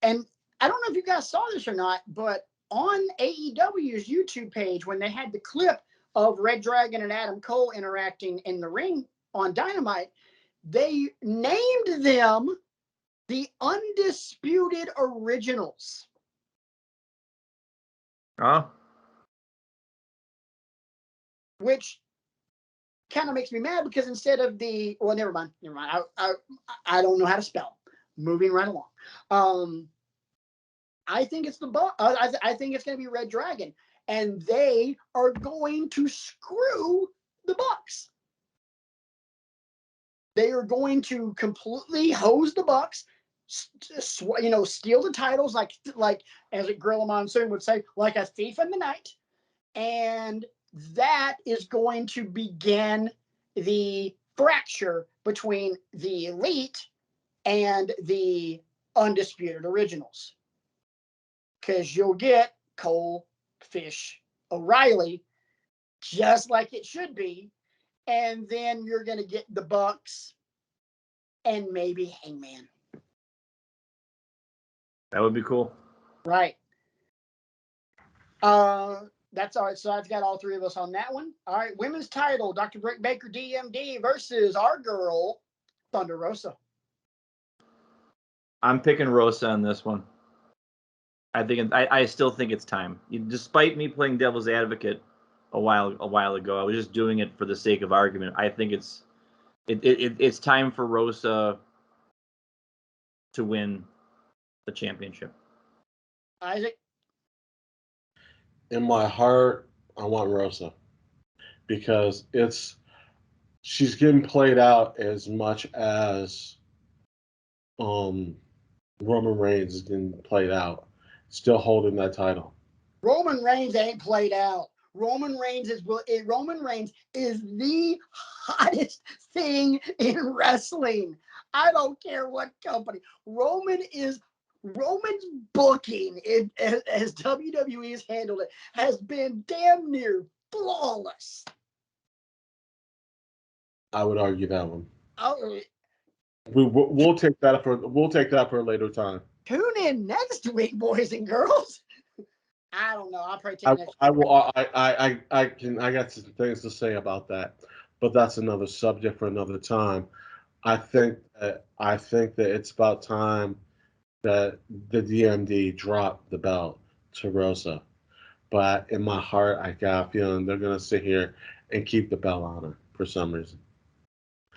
And I don't know if you guys saw this or not, but on AEW's YouTube page, when they had the clip of Red Dragon and Adam Cole interacting in the ring on Dynamite, they named them the Undisputed Originals. Oh. Which kind of makes me mad because instead of never mind. I don't know how to spell. Moving right along. I think it's I think it's going to be Red Dragon, and they are going to screw the Bucks. They are going to completely hose the Bucks, steal the titles like as Gorilla Monsoon would say, like a thief in the night, and that is going to begin the fracture between the Elite and the Undisputed Originals. Because you'll get Cole, Fish, O'Reilly, just like it should be. And then you're going to get the Bucks and maybe Hangman. That would be cool. Right. That's all right. So I've got all three of us on that one. All right. Women's title, Dr. Britt Baker, DMD versus our girl, Thunder Rosa. I'm picking Rosa on this one. I still think it's time. Despite me playing devil's advocate a while ago, I was just doing it for the sake of argument. I think it's time for Rosa to win the championship. Isaac? In my heart, I want Rosa because she's getting played out as much as Roman Reigns is getting played out. Still holding that title. Roman Reigns ain't played out. Roman Reigns is the hottest thing in wrestling. I don't care what company. Roman's booking, as WWE has handled it, has been damn near flawless. I would argue that one. Oh, We'll take that for a later time. Tune in next week, boys and girls. I don't know. I'll probably take next. I will. I got some things to say about that, but that's another subject for another time. I think that it's about time that the DMD dropped the belt to Rosa, but in my heart, I got a feeling they're gonna sit here and keep the belt on her for some reason.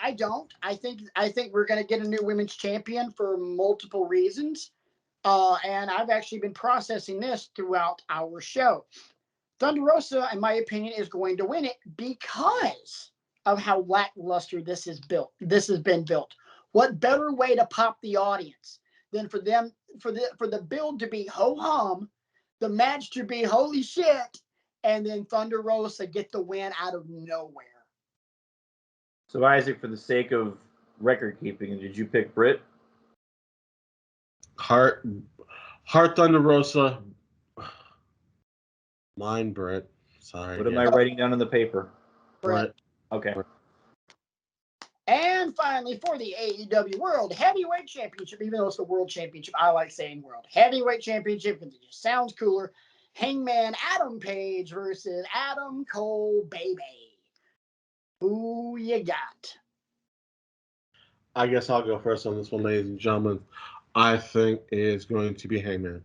I don't. I think we're gonna get a new women's champion for multiple reasons. And I've actually been processing this throughout our show. Thunder Rosa, in my opinion, is going to win it because of how lackluster this has been built. What better way to pop the audience than for the build to be ho-hum, the match to be holy shit, and then Thunder Rosa get the win out of nowhere. So, Isaac, for the sake of record keeping, did you pick Britt? Heart Thunder Rosa. Mine, Britt. Sorry. What am I writing down on the paper? Britt. Okay. Britt. And finally, for the AEW World Heavyweight Championship, even though it's the World Championship, I like saying World Heavyweight Championship because it just sounds cooler. Hangman Adam Page versus Adam Cole, baby. Who you got? I guess I'll go first on this one, ladies and gentlemen. I think it's going to be Hangman.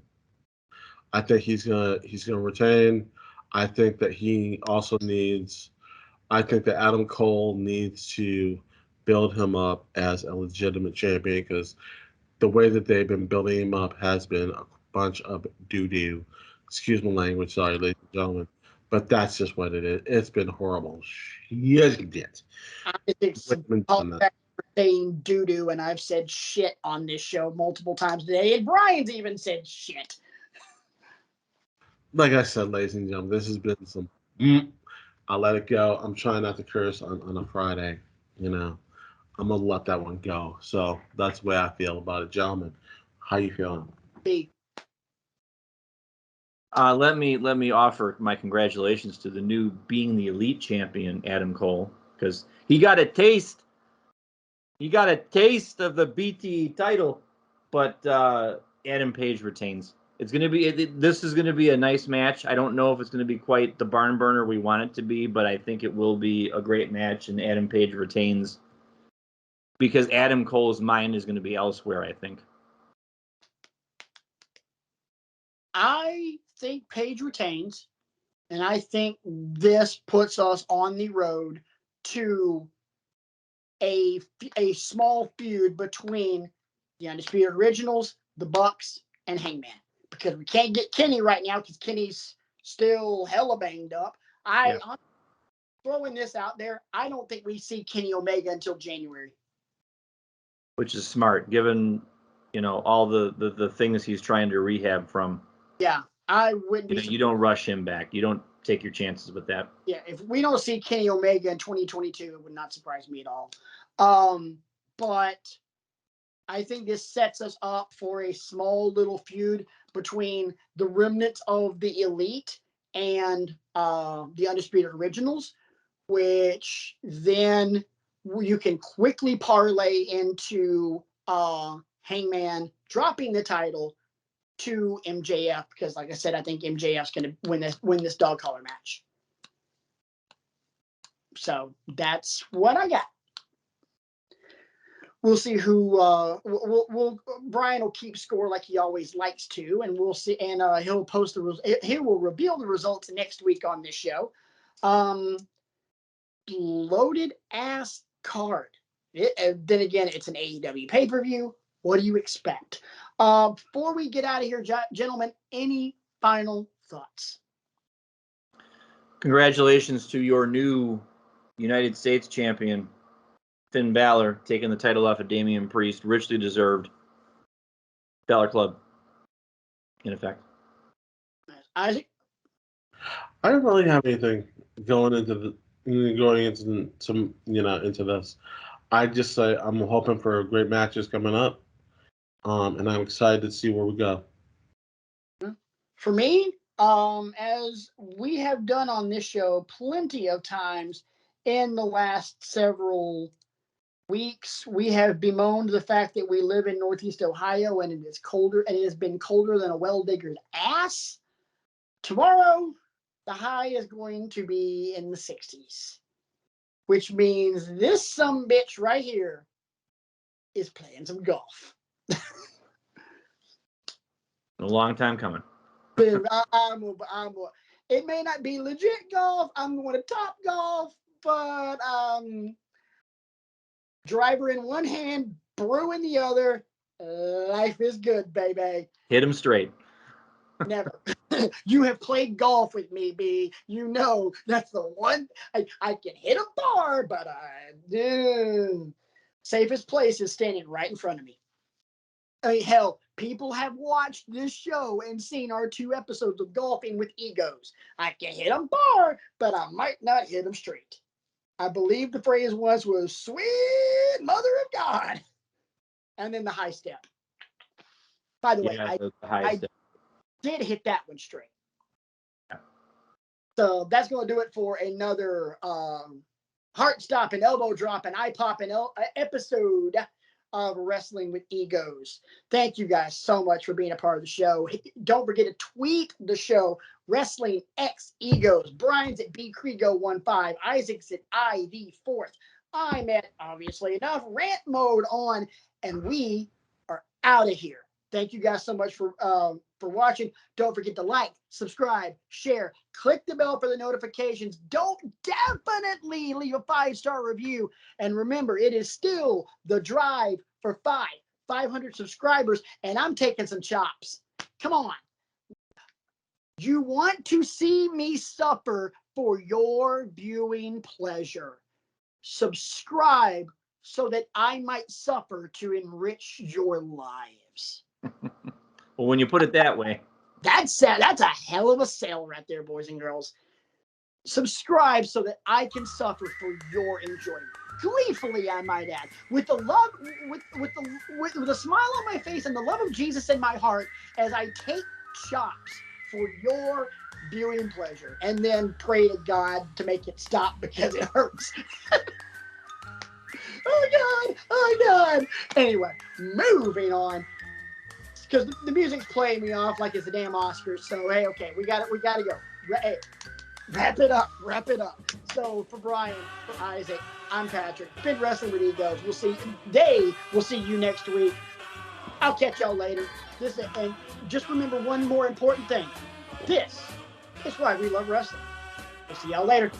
I think he's gonna retain. I think that he also needs. I think that Adam Cole needs to build him up as a legitimate champion because the way that they've been building him up has been a bunch of doo-doo. Excuse my language, sorry, ladies and gentlemen. But that's just what it is. It's been horrible. Shit. I think saying doo-doo, and I've said shit on this show multiple times today, and Brian's even said shit. Like I said, ladies and gentlemen, this has been some. I'll let it go. I'm trying not to curse on a Friday. You know, I'm gonna let that one go. So that's the way I feel about it, gentlemen. How you feeling? B. Let me offer my congratulations to the new Being the Elite champion, Adam Cole, because he got a taste. He got a taste of the BT title, but Adam Page retains. This is gonna be a nice match. I don't know if it's gonna be quite the barn burner we want it to be, but I think it will be a great match, and Adam Page retains because Adam Cole's mind is gonna be elsewhere, I think. I think Page retains, and I think this puts us on the road to a small feud between the Undisputed Originals, the Bucks, and Hangman. Because we can't get Kenny right now because Kenny's still hella banged up. I'm throwing this out there. I don't think we see Kenny Omega until January. Which is smart, given all the things he's trying to rehab from. Yeah, I wouldn't be. You don't rush him back. You don't take your chances with that. Yeah, if we don't see Kenny Omega in 2022, it would not surprise me at all. But I think this sets us up for a small little feud between the remnants of the Elite and the Undisputed Originals, which then you can quickly parlay into Hangman dropping the title to MJF because, like I said, I think MJF's going to win this dog collar match. So that's what I got. We'll see who. Brian will keep score like he always likes to, and we'll see. And he'll post he will reveal the results next week on this show. Loaded ass card. Then again, it's an AEW pay-per-view. What do you expect? Before we get out of here, gentlemen, any final thoughts? Congratulations to your new United States champion, Finn Balor, taking the title off of Damian Priest. Richly deserved. Balor Club, in effect. Isaac? I don't really have anything going into this. I just say I'm hoping for great matches coming up, and I'm excited to see where we go. For me, as we have done on this show plenty of times in the last several weeks, we have bemoaned the fact that we live in Northeast Ohio and it is colder, and it has been colder than a well digger's ass. Tomorrow, the high is going to be in the 60s, which means this sumbitch right here is playing some golf. A long time coming. But it may not be legit golf. I'm going to Top Golf, but driver in one hand, brew in the other. Life is good, baby. Hit him straight. Never. You have played golf with me, B. You know that's the one. I can hit a bar, but Safest place is standing right in front of me. I mean, hell, people have watched this show and seen our 2 episodes of Golfing with Egos. I can hit them far, but I might not hit them straight. I believe the phrase was sweet mother of God. And then the high step. By the way, I did hit that one straight. Yeah. So that's going to do it for another heart stop and elbow drop and eye pop and episode of Wrestling with Egos. Thank you guys so much for being a part of the show. Don't forget to tweet the show, Wrestling X Egos. Brian's at bcrego15. Isaac's at IV4th. I'm at, obviously enough, Rant Mode on, and we are out of here. Thank you guys so much for watching. Don't forget to like, subscribe, share, click the bell for the notifications. Don't definitely leave a 5-star review. And remember, it is still the drive for 500 subscribers, and I'm taking some chops. Come on. You want to see me suffer for your viewing pleasure. Subscribe so that I might suffer to enrich your lives. Well, when you put it that way, that's a hell of a sale right there, boys and girls. Subscribe so that I can suffer for your enjoyment. Gleefully, I might add, with the love, with a smile on my face and the love of Jesus in my heart, as I take chops for your viewing pleasure, and then pray to God to make it stop because it hurts. Oh God! Anyway, moving on. Because the music's playing me off like it's the damn Oscars. So hey, okay, we gotta go. Hey, wrap it up. So for Brian, for Isaac, I'm Patrick. Been Wrestling with Egos. We'll see you next week. I'll catch y'all later. And just remember one more important thing. This is why we love wrestling. We'll see y'all later.